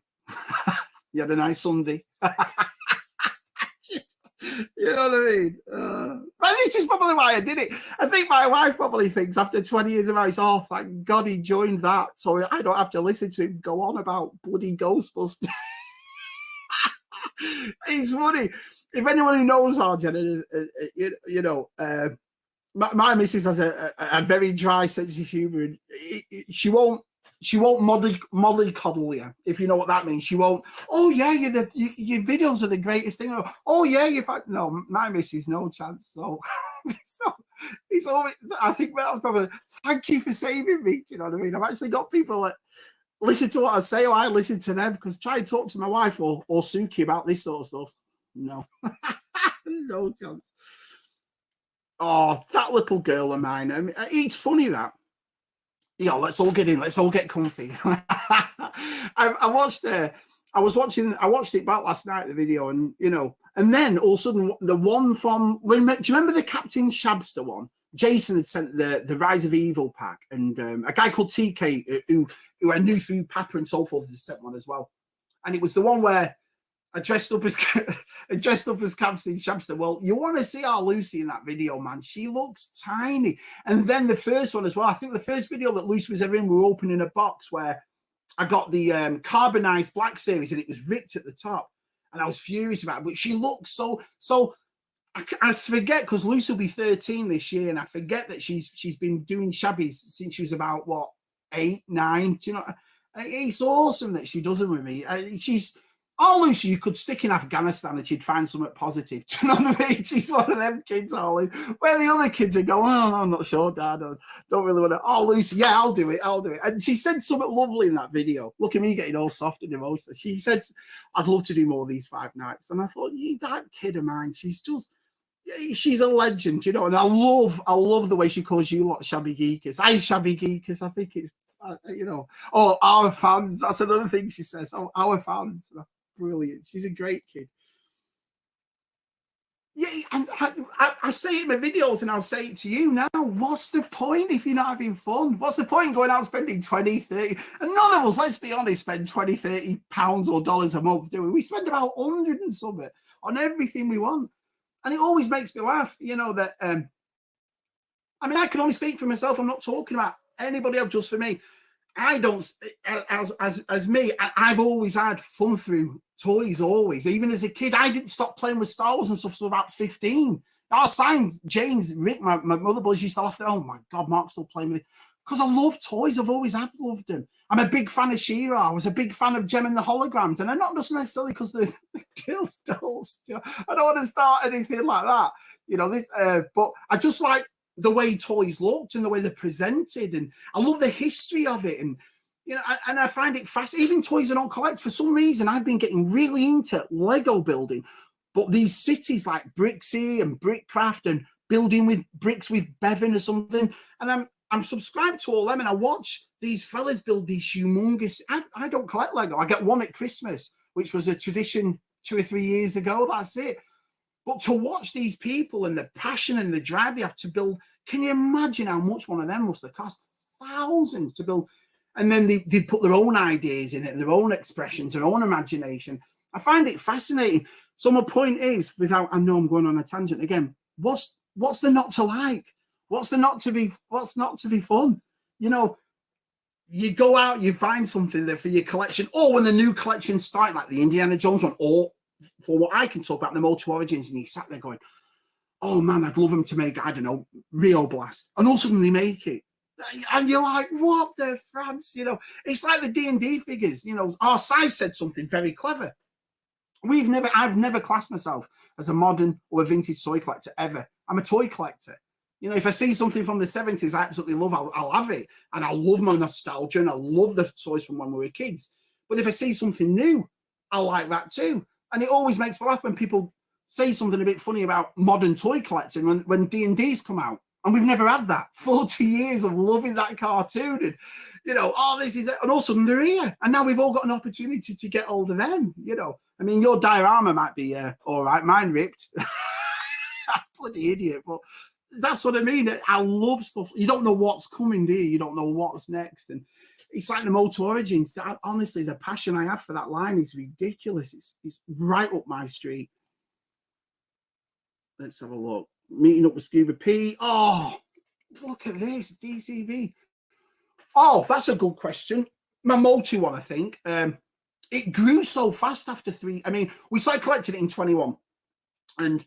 You had a nice Sunday. You know what I mean? But this is probably why I did it. I think my wife probably thinks after 20 years of marriage, oh, thank God he joined that, so I don't have to listen to him go on about bloody Ghostbusters. It's funny. If anyone who knows Arjen, you know, my missus has a very dry sense of humor, and she won't mollycoddle you, if you know what that means. She won't. Oh yeah, your videos are the greatest thing. Oh yeah, no, my missus, no chance. So, so it's always. I think that's probably. Thank you for saving me. Do you know what I mean? I've actually got people that listen to what I say, or I listen to them, because try and talk to my wife or Suki about this sort of stuff. No, no chance. Oh, that little girl of mine. I mean, it's funny that. Yeah, let's all get in. Let's all get comfy. I watched it back last night, the video, and you know, and then all of a sudden the one from. Do you remember the Captain Shabster one? Jason had sent the Rise of Evil pack, and a guy called TK who I knew through Papa and so forth had sent one as well, and it was the one where I dressed up as Captain Shabster. Well, you want to see our Lucy in that video, man. She looks tiny. And then the first one as well. I think the first video that Lucy was ever in, we were opening a box where I got the carbonized black series, and it was ripped at the top. And I was furious about it. But she looks so. I forget, because Lucy will be 13 this year, and I forget that she's been doing Shabby'S since she was about 8, 9. Do you know? It's awesome that she does them with me. She's. Oh, Lucy, you could stick in Afghanistan and she'd find something positive. Do you know what I mean? She's one of them kids, Ollie. Where the other kids are going, oh, I'm not sure, Dad. I don't really want to. Oh, Lucy, yeah, I'll do it. And she said something lovely in that video. Look at me getting all soft and emotional. She said, I'd love to do more of these 5 nights. And I thought, that kid of mine, she's a legend, you know. And I love the way she calls you lot Shabby Geekers. Hey, Shabby Geekers. I think it's, you know, oh, our fans. That's another thing she says. Oh, our fans. Brilliant. She's a great kid. Yeah, and I say it in my videos, and I'll say it to you now. What's the point if you're not having fun? What's the point going out spending 20, 30? And none of us, let's be honest, spend 20, 30 pounds or dollars a month, do we? We spend about 100 and something on everything we want. And it always makes me laugh, you know, that, I mean, I can only speak for myself. I'm not talking about anybody else, just for me. I don't, as me, I've always had fun through toys, always. Even as a kid, I didn't stop playing with Star Wars and stuff until about 15. Our sign, James, Rick, my mother boys used to laugh at, oh my God, Mark's still playing with it. Because I love toys. I've always have loved them. I'm a big fan of She-Ra. I was a big fan of Gem and the Holograms. And I'm not just necessarily because the girls dolls. You know, I don't want to start anything like that. You know, this, but I just like the way toys looked and the way they're presented. And I love the history of it. And, you know, and I find it fascinating. Even toys I don't collect. For some reason, I've been getting really into Lego building. But these cities like Brixie and Brickcraft and building with bricks with Bevan or something. And I'm subscribed to all them, and I watch these fellas build these humongous. I don't collect Lego. I get one at Christmas, which was a tradition 2 or 3 years ago. That's it. But to watch these people and the passion and the drive they have to build, can you imagine how much one of them must have cost? Thousands to build. And then they put their own ideas in it, and their own expressions, their own imagination. I find it fascinating. So my point is, I know I'm going on a tangent again, what's there not to like? What's not to be fun? You know, you go out, you find something there for your collection, or when the new collections start, like the Indiana Jones one, or for what I can talk about, the Moto Origins, and you sat there going, oh man, I'd love them to make, I don't know, Rio Blast. And all of a sudden they make it. And you're like, what the France? You know, it's like the D&D figures. You know, our size said something very clever. I've never classed myself as a modern or a vintage toy collector ever. I'm a toy collector. You know, if I see something from the 70s I absolutely love, I'll have it. And I love my nostalgia and I love the toys from when we were kids. But if I see something new, I like that too. And it always makes me laugh when people say something a bit funny about modern toy collecting when D&D's come out. And we've never had that. 40 years of loving that cartoon. And, you know, oh, this is it. And all of a sudden they're here. And now we've all got an opportunity to get hold of them, you know. I mean, your diorama might be all right. Mine ripped. Bloody idiot. But that's what I mean. I love stuff. You don't know what's coming, do you? You don't know what's next. And it's like the Moto Origins. Honestly, the passion I have for that line is ridiculous. It's right up my street. Let's have a look. Meeting up with Scuba P. Oh, look at this. DCV. Oh, that's a good question. My Moto one, I think. It grew so fast after 3. I mean, we started collecting it in 21. And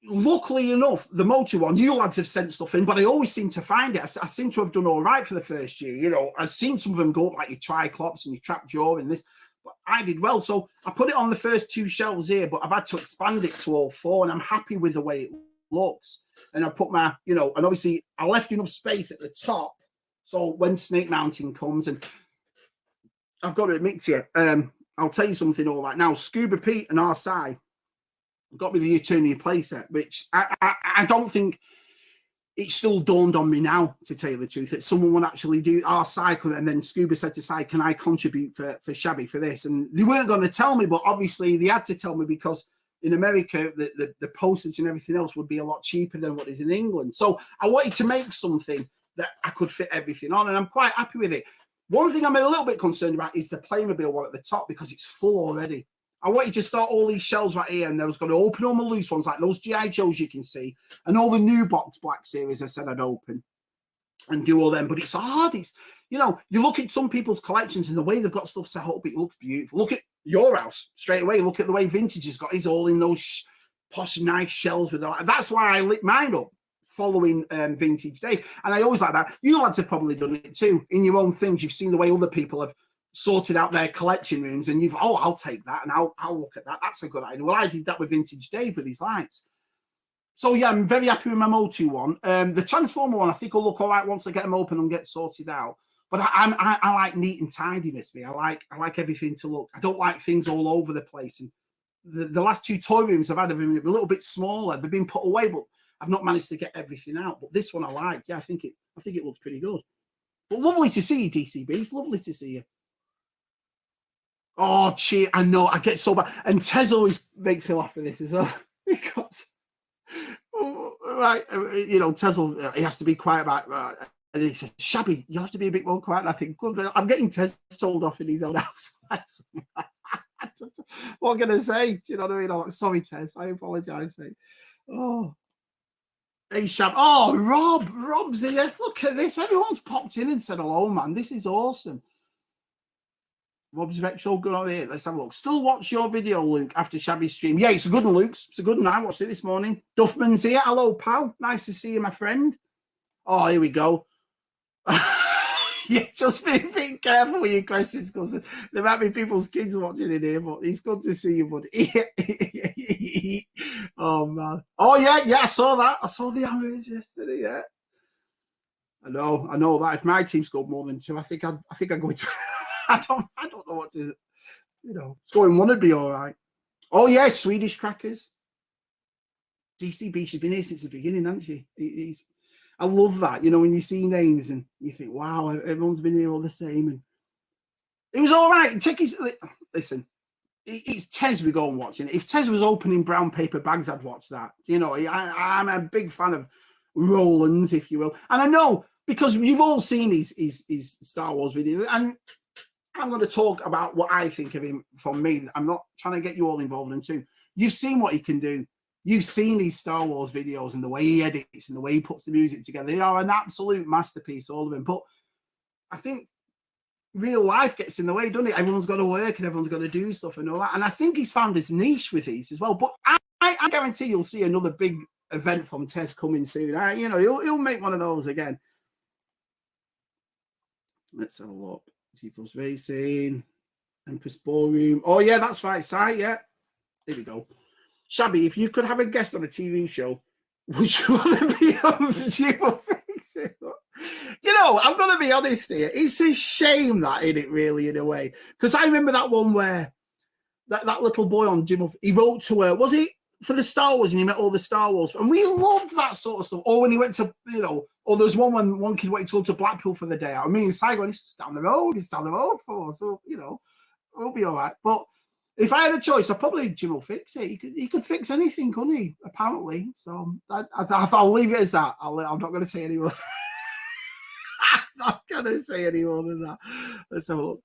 luckily enough, the Moto one, you lads have sent stuff in, but I always seem to find it. I seem to have done all right for the first year. You know, I've seen some of them go up like your Triclops and your Trapjaw and this, but I did well. So I put it on the first 2 shelves here, but I've had to expand it to all 4, and I'm happy with the way it looks. And I put my, you know, and obviously I left enough space at the top. So when Snake Mountain comes, and I've got to admit to you, I'll tell you something all right now. Scuba Pete and RSI got me the Eternia playset, which I don't think it still dawned on me now, to tell you the truth, that someone would actually do our cycle. And then Scuba said to Sai, can I contribute for Shabby for this? And they weren't going to tell me, but obviously they had to tell me, because in America, the postage and everything else would be a lot cheaper than what is in England. So I wanted to make something that I could fit everything on, and I'm quite happy with it. One thing I'm a little bit concerned about is the Playmobil one at the top, because it's full already. I wanted to start all these shelves right here, and I was going to open all my loose ones, like those G.I. Joes you can see, and all the new box Black Series I said I'd open and do all them. But it's hard. It's, you know, you look at some people's collections and the way they've got stuff set up, it looks beautiful. Look at your house straight away. Look at the way Vintage has got his all in those posh, nice shelves with that. That's why I lit mine up following Vintage days. And I always like that. You lads have probably done it too in your own things. You've seen the way other people have sorted out their collection rooms, and you've, oh, I'll take that and I'll look at that. That's a good idea. Well, I did that with Vintage Dave with his lights. So yeah, I'm very happy with my Moto one. The Transformer one, I think will look all right once I get them open and get sorted out. But I like neat and tidiness. Me, I like everything to look. I don't like things all over the place. And the last 2 toy rooms I've had have been a little bit smaller. They've been put away, but I've not managed to get everything out. But this one I like. Yeah, I think it looks pretty good. But lovely to see you, DCB. It's lovely to see you. Oh, cheer! I know, I get so bad. And Tez always makes me laugh with this as well. Because, right, you know, Tez, he has to be quiet about and he says, Shabby, you have to be a bit more quiet. And I think, good, I'm getting Tez told off in his own house. What can I say? Do you know what I mean? I'm like, sorry, Tez, I apologise, mate. Oh. Hey, Shab. Oh, Rob's here. Look at this. Everyone's popped in and said hello, man. This is awesome. Rob's Vectro, good on here. Let's have a look. Still watch your video, Luke, after Shabby's stream. Yeah, it's a good one, Luke. It's a good one. I watched it this morning. Duffman's here. Hello, pal. Nice to see you, my friend. Oh, here we go. Yeah, just be careful with your questions because there might be people's kids watching it here, but it's good to see you, buddy. Oh, man. Oh, yeah, I saw that. I saw the Hammers yesterday, yeah. I know that. If my team scored more than 2, I think I'd go into... I don't know what to... scoring 1 would be all right. Oh, yeah, Swedish Crackers. DCB, she's been here since the beginning, hasn't she? I love that, when you see names and you think, wow, everyone's been here all the same. And it was all right. Listen, it's Tez we go and watching. If Tez was opening brown paper bags, I'd watch that. I'm a big fan of Roland's, if you will. And I know, because you've all seen his Star Wars videos, and I'm going to talk about what I think of him from me. I'm not trying to get you all involved in too. You've seen what he can do. You've seen these Star Wars videos and the way he edits and the way he puts the music together. They are an absolute masterpiece, all of them. But I think real life gets in the way, doesn't it? Everyone's got to work and everyone's got to do stuff and all that. And I think he's found his niche with these as well. But I guarantee you'll see another big event from Tez coming soon. He'll make one of those again. Let's have a look. GeForce Racing, Empress Ballroom. Oh, yeah, that's right, site, yeah. There we go. Shabby, if you could have a guest on a TV show, would you want to be on GeForce Racing? I'm going to be honest here. It's a shame that, isn't it, really, in a way? Because I remember that one where that little boy on Jim, he wrote to her, was it for the Star Wars, and he met all the Star Wars, and we loved that sort of stuff. Or when he went to, or there's one when one kid went to go to Blackpool for the day out. I mean, Saigon, it's down the road for us, so, we'll be all right. But if I had a choice, probably Jim will fix it. He could fix anything, couldn't he? Apparently. So I'll leave it as that. I'm not going to say any more. I'm not going to say any more than that. Let's have a look.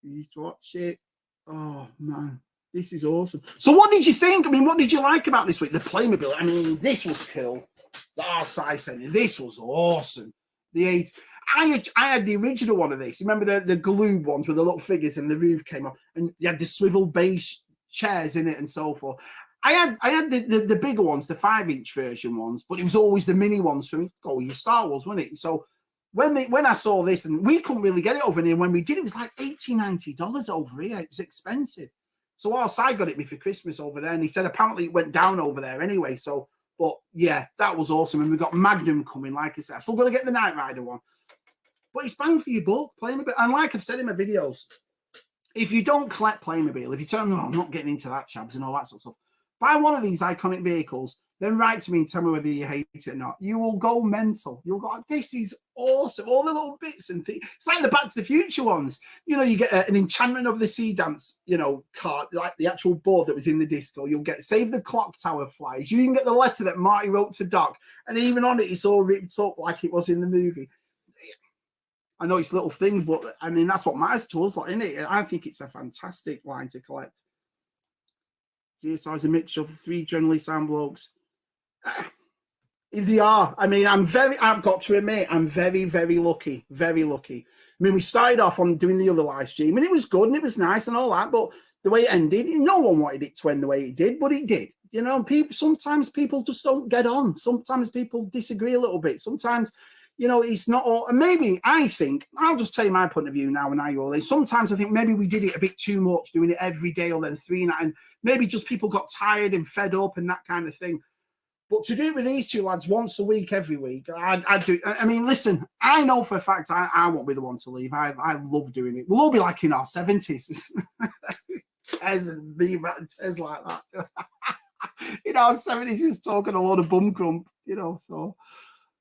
You used to watch it. Oh, man. This is awesome. So what did you think? I mean, what did you like about this week? The playmobil. I mean, this was cool. The RSI Centre. This was awesome. The 8. I had the original one of this. Remember the glued ones with the little figures and the roof came up and you had the swivel base chairs in it and so forth. I had the bigger ones, the 5-inch version ones, but it was always the mini ones from your Star Wars, wasn't it? So when I saw this, and we couldn't really get it over here, when we did, it was like $80, $90 over here. It was expensive. So our side got it me for Christmas over there, and he said apparently it went down over there anyway. So, but yeah, that was awesome. And we got Magnum coming, like I said. I'm still going to get the Knight Rider one. But it's bang for your buck, Playmobil. And like I've said in my videos, if you don't collect Playmobil, if you tell me, I'm not getting into that, Shabs, and all that sort of stuff, buy one of these iconic vehicles, then write to me and tell me whether you hate it or not. You will go mental. You'll go, this is awesome. All the little bits and things. It's like the Back to the Future ones. You get an Enchantment of the Sea Dance, card, like the actual board that was in the disco. You'll get Save the Clock Tower flyers. You can get the letter that Marty wrote to Doc. And even on it, it's all ripped up like it was in the movie. I know it's little things, but I mean, that's what matters to us, isn't it? I think it's a fantastic line to collect. GSR is a mixture of 3 generally sound blokes. They are. I mean, I've got to admit, I'm very, very lucky. Very lucky. I mean, we started off on doing the other live stream, and it was good and it was nice and all that, but the way it ended, no one wanted it to end the way it did, but it did. Sometimes people just don't get on. Sometimes people disagree a little bit. Sometimes, it's not all, and maybe I think, I'll just tell you my point of view now and sometimes I think maybe we did it a bit too much, doing it every day or then 3 nights, and maybe just people got tired and fed up and that kind of thing. But to do it with these two lads once a week, every week, I'd do. I mean, listen, I know for a fact I won't be the one to leave. I love doing it. We'll all be like in our 70s. Tez and me, Tez like that. In our 70s, he's talking a lot of bum crump, so.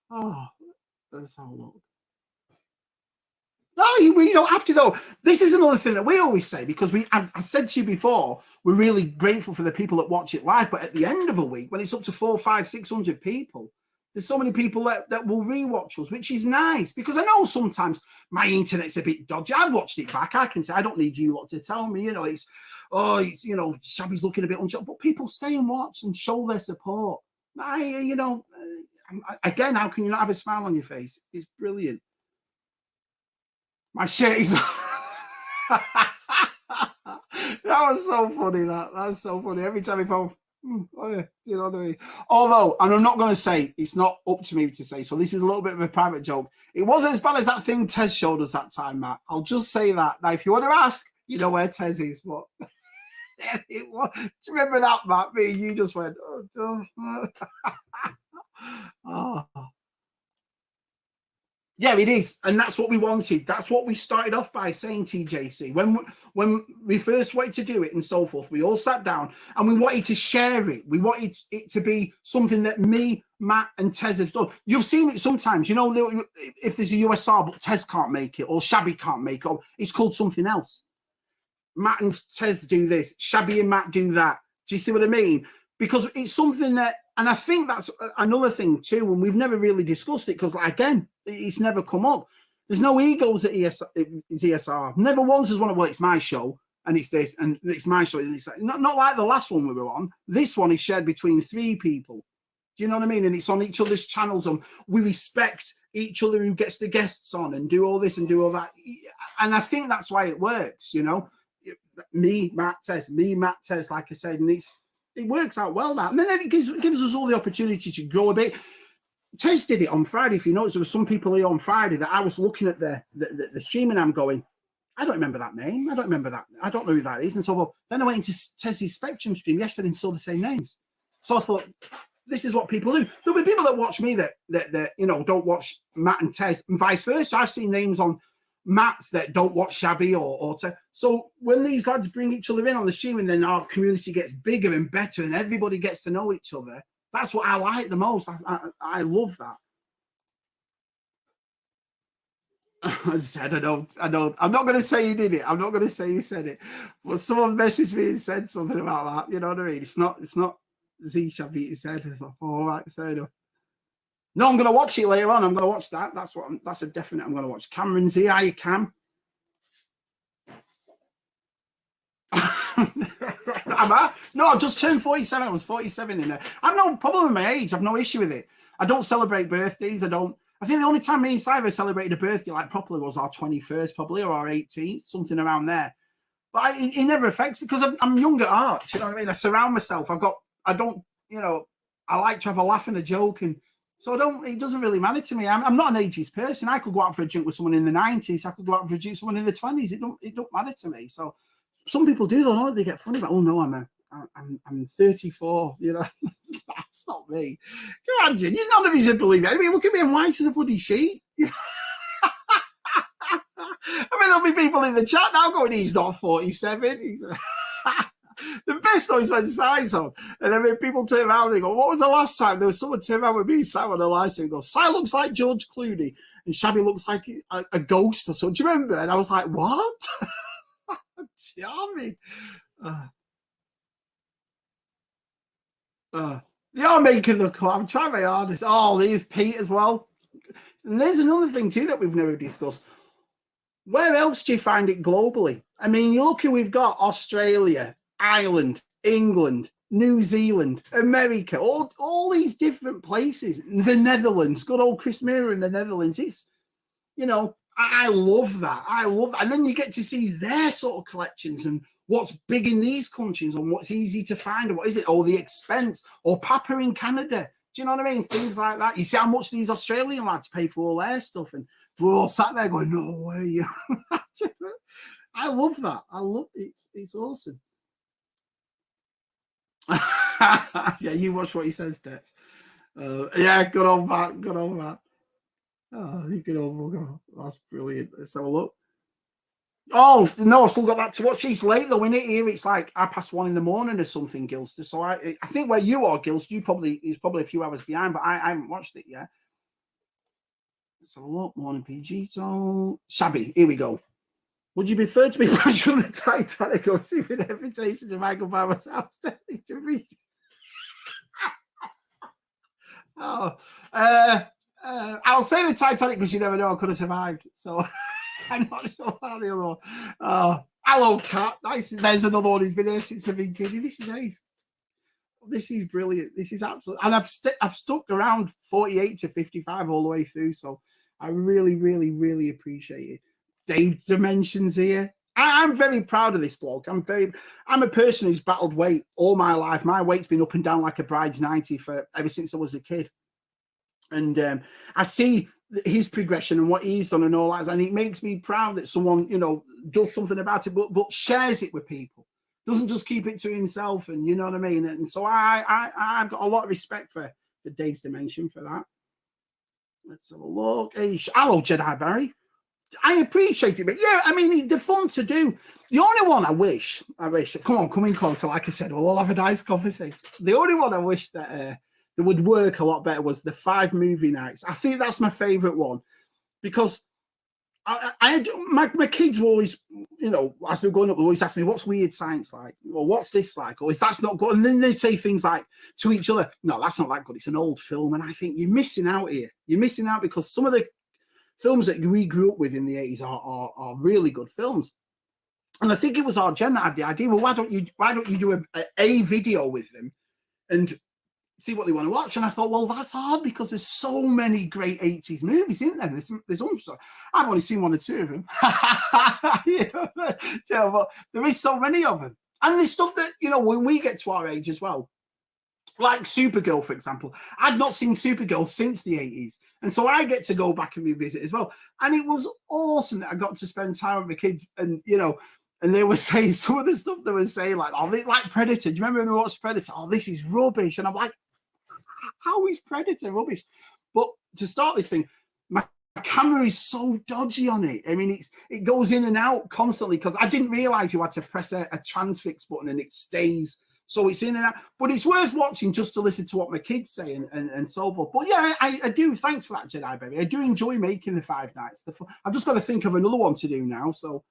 Oh. Let's have a look. No, you don't have to, though. This is another thing that we always say, because I said to you before, we're really grateful for the people that watch it live, but at the end of a week, when it's up to 400, 500, 600 people, there's so many people that will rewatch us, which is nice, because I know sometimes my internet's a bit dodgy. I watched it back. I can say, I don't need you lot to tell me, Shabby's looking a bit unsure, but people stay and watch and show their support. You know, again, how can you not have a smile on your face? It's brilliant. My shirt is. That was so funny. That's so funny. Every time if I, oh yeah, you know what I mean. Although, and I'm not going to say, it's not up to me to say. So this is a little bit of a private joke. It wasn't as bad as that thing Tez showed us that time, Matt. I'll just say that. Now, if you want to ask, you know where Tez is. But it was. Do you remember that, Matt? Me, you just went. Oh. Yeah, it is, and that's what we wanted. That's what we started off by saying, TJC. When we first wanted to do it and so forth, we all sat down and we wanted to share it. We wanted it to be something that me, Matt, and Tez have done. You've seen it sometimes, you know, if there's a USR but Tez can't make it or Shabby can't make it, it's called something else. Matt and Tez do this, Shabby and Matt do that. Do you see what I mean? Because it's something that, and I think that's another thing too, and we've never really discussed it because, again, it's never come up. There's no egos at ESR. Never once has one of, well, it's my show, and it's this, and it's my show. And it's not like the last one we were on. This one is shared between 3 people. Do you know what I mean? And it's on each other's channels, and we respect each other who gets the guests on and do all this and do all that. And I think that's why it works, you know? Me, Matt, Tez, like I said, and it works out well, that. And then it gives us all the opportunity to grow a bit. Tez did it on Friday. If you notice, there were some people here on Friday that I was looking at the stream and I'm going, I don't remember that name. I don't remember that. I don't know who that is. And so, well, then I went into Tez's Spectrum stream yesterday and saw the same names. So I thought, this is what people do. There'll be people that watch me that you know, don't watch Matt and Tez, and vice versa. I've seen names on Matt's that don't watch Shabby or Tez. So when these lads bring each other in on the stream, and then our community gets bigger and better and everybody gets to know each other, that's what I like the most. I love that. As I said, I don't. I'm not going to say you did it. I'm not going to say you said it. But someone messaged me and said something about that. You know what I mean? It's not Z Shabby said. I thought, all right, fair enough. No, I'm going to watch it later on. I'm going to watch that. That's a definite. I'm going to watch. Cameron's here. Hi, Cam. No, I just turned 47. I was 47 in there. I've no problem with my age. I've no issue with it. I don't celebrate birthdays. I think the only time me and Cyber celebrated a birthday like properly was our 21st, probably, or our 18th, something around there. But it never affects, because I'm young at heart. You know what I mean? I surround myself. I don't, you know, I like to have a laugh and a joke, and so it doesn't really matter to me. I'm not an ageist person. I could go out for a drink with someone in the 90s. I could go out for a drink with someone in the 20s. It don't matter to me. So some people do, though, don't they? They get funny about, oh no, I'm 34, you know. That's not me. Come on, Jim. None of you should believe it. I mean, look at me, I'm white as a bloody sheet. I mean, there'll be people in the chat now going, he's not 47. He's the best though is when Si's on. And then when people turn around and they go, what was the last time? There was someone turn around with me, Si on the live stream, and go, Si looks like George Clooney and Shabby looks like a ghost or something. Do you remember? And I was like, what? Charming. You're making the cut. I'm trying my hardest. Oh, there's Pete as well. And there's another thing too that we've never discussed. Where else do you find it globally? I mean, you look, we've got Australia, Ireland, England, New Zealand, America, all these different places. The Netherlands, good old Chris Mira in the Netherlands. It's, you know, I love that. I love that. And then you get to see their sort of collections and what's big in these countries and what's easy to find. What is it? Or the expense, or Papa in Canada. Do you know what I mean? Things like that. You see how much these Australian lads pay for all their stuff, and we're all sat there going, no way. I love that. I love it. It's awesome. Yeah, you watch what he says, Dex. Yeah, good on Matt. Good on Matt. Oh, you good old bugger. That's brilliant. Let's have a look. Oh, no, I've still got that to watch. It's late though, isn't it? Here it's like 1:30 in the morning or something, Gilster. So I think where you are, Gilster, it's probably a few hours behind, but I haven't watched it yet. Let's have a look. Morning PG. So Shabby, here we go. Would you prefer to be pushed from the Titanic or receive an invitation to Michael Bauer's house to reach? Oh, I'll say the Titanic because you never know, I could have survived. So I'm not sure how the other one. Hello, Cat. Nice. There's another one who's been here since I've been kidding. This is ace. this is brilliant. This is absolutely, and I've stuck around 48 to 55 all the way through. So I really, really, really appreciate it. Dave Dimensions here. I'm very proud of this bloke. I'm a person who's battled weight all my life. My weight's been up and down like a bride's 90 for ever since I was a kid. And I see his progression and what he's done and all that, and it makes me proud that someone, you know, does something about it, but shares it with people. Doesn't just keep it to himself, and you know what I mean. And so I've got a lot of respect for Dave's Dimension for that. Let's have a look. Hey, hello, Jedi Barry. I appreciate it, but yeah, I mean, they're fun to do. The only one I wish, come in closer, like I said, we'll all have a nice conversation. The only one I wish that would work a lot better was the 5 movie nights. I think that's my favorite one because my kids were always, you know, as they're growing up, they always ask me, what's weird science like? Or what's this like? Or if that's not good. And then they say things like to each other, no, that's not that good. It's an old film. And I think you're missing out here. You're missing out because some of the films that we grew up with in the 80s are really good films. And I think it was our gen that had the idea, well, why don't you do a video with them and see what they want to watch? And I thought, well, that's hard because there's so many great 80s movies, isn't there? There's hundreds. I've only seen 1 or 2 of them. But there is so many of them. And there's stuff that, you know, when we get to our age as well, like Supergirl, for example. I'd not seen Supergirl since the 80s. And so I get to go back and revisit as well. And it was awesome that I got to spend time with the kids. And, you know, and they were saying some of the stuff they were saying, like, oh, like Predator. Do you remember when we watched Predator? Oh, this is rubbish. And I'm like, how is Predator rubbish? But to start this thing, my camera is so dodgy on it. I mean, it goes in and out constantly because I didn't realize you had to press a transfix button and it stays. So it's in and out, but it's worth watching just to listen to what my kids say and so forth. But yeah, I do. Thanks for that, Jedi Baby. I do enjoy making the 5 nights. I've just got to think of another one to do now. So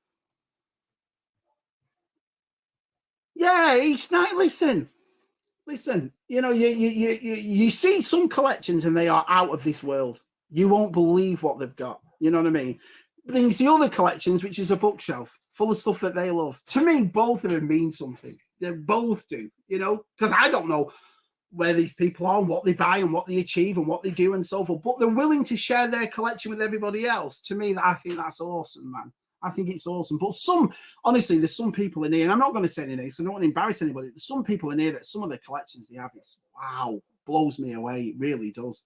yeah, each night. Listen. You know, you see some collections and they are out of this world. You won't believe what they've got. You know what I mean? Then you see other collections, which is a bookshelf full of stuff that they love. To me, both of them mean something. They both do, you know, because I don't know where these people are and what they buy and what they achieve and what they do and so forth, but they're willing to share their collection with everybody else. To me, I think that's awesome, man. I think it's awesome. But honestly, there's some people in here, and I'm not going to say any names, so I don't want to embarrass anybody. There's some people in here that some of the collections they have, it's wow, blows me away. It really does.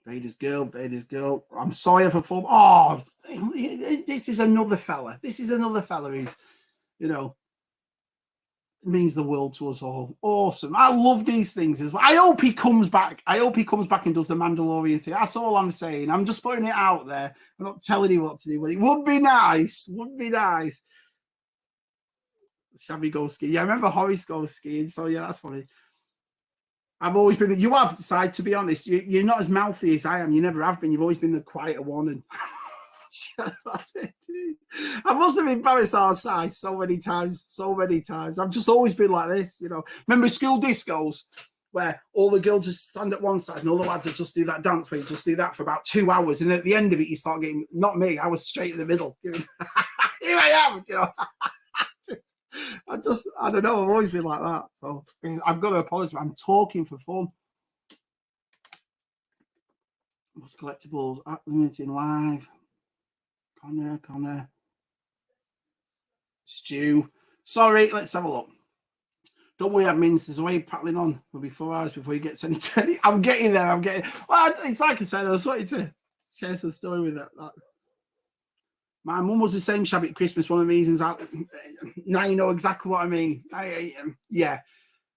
Vader's girl. I'm sorry for full. Oh, this is another fella. Who's, you know, means the world to us all. Awesome. I love these things as well. I hope he comes back. And does the Mandalorian thing. That's all I'm saying. I'm just putting it out there. I'm not telling you what to do, but it would be nice. Shabby goes skiing. Yeah, I remember Horace goes skiing. So yeah, that's funny. I've always been. You have, Side, to be honest. You're not as mouthy as I am. You never have been. You've always been the quieter one. And I must have embarrassed our size so many times. I've just always been like this, you know. Remember school discos where all the girls just stand at one side and all the lads would just do that dance where you just do that for about 2 hours, and at the end of it you start getting, not me, I was straight in the middle. Here I am, you know. I don't know, I've always been like that. So I've got to apologize. I'm talking for fun. Most collectibles at limited live. Connor. Stu. Sorry, let's have a look. Don't worry, admins. There's a way prattling on. Will be 4 hours before you get to any. I'm getting there. Well, it's like I said, I was wanting to share some story with that. My mum was the same shabby at Christmas. One of the reasons now you know exactly what I mean. Yeah.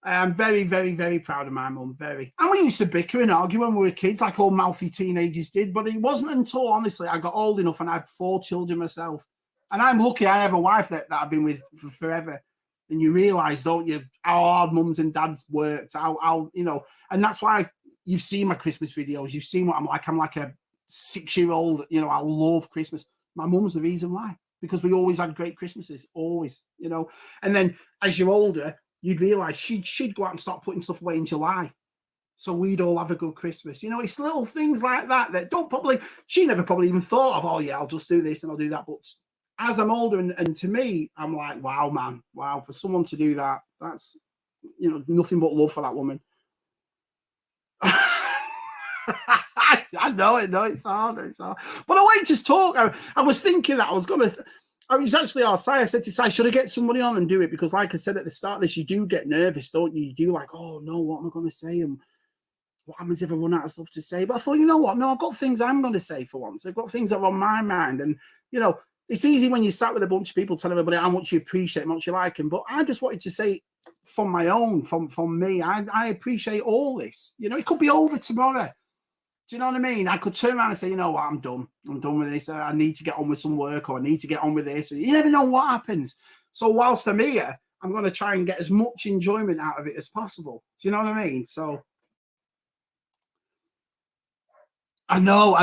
I am very, very, very proud of my mum. Very. And we used to bicker and argue when we were kids, like all mouthy teenagers did. But it wasn't until, honestly, I got old enough and I had 4 children myself. And I'm lucky I have a wife that I've been with for forever. And you realise, don't you, how hard mums and dads worked, how you know. And that's why you've seen my Christmas videos. You've seen what I'm like. I'm like a 6-year-old, you know, I love Christmas. My mum's the reason why. Because we always had great Christmases, always, you know. And then as you're older, you'd realise she'd go out and start putting stuff away in July. So we'd all have a good Christmas. You know, it's little things like that she never probably even thought of, oh, yeah, I'll just do this and I'll do that. But as I'm older and to me, I'm like, wow, man, wow, for someone to do that, that's you know, nothing but love for that woman. I know it. No, it's hard. It's hard. But I wait to talk. I was thinking that I was going to. I was actually outside. I said to Sai, should I get somebody on and do it? Because, like I said at the start of this, you do get nervous, don't you? You do like, oh no, what am I going to say? And what happens if I run out of stuff to say? But I thought, you know what? No, I've got things I'm going to say for once. I've got things that are on my mind. And, you know, it's easy when you sat with a bunch of people telling everybody how much you appreciate, how much you like them. But I just wanted to say from my own, from me, I appreciate all this. You know, it could be over tomorrow. Do you know what I mean? I could turn around and say, you know what, I'm done. I'm done with this. I need to get on with some work, or I need to get on with this. You never know what happens. So whilst I'm here, I'm going to try and get as much enjoyment out of it as possible. Do you know what I mean? So I know.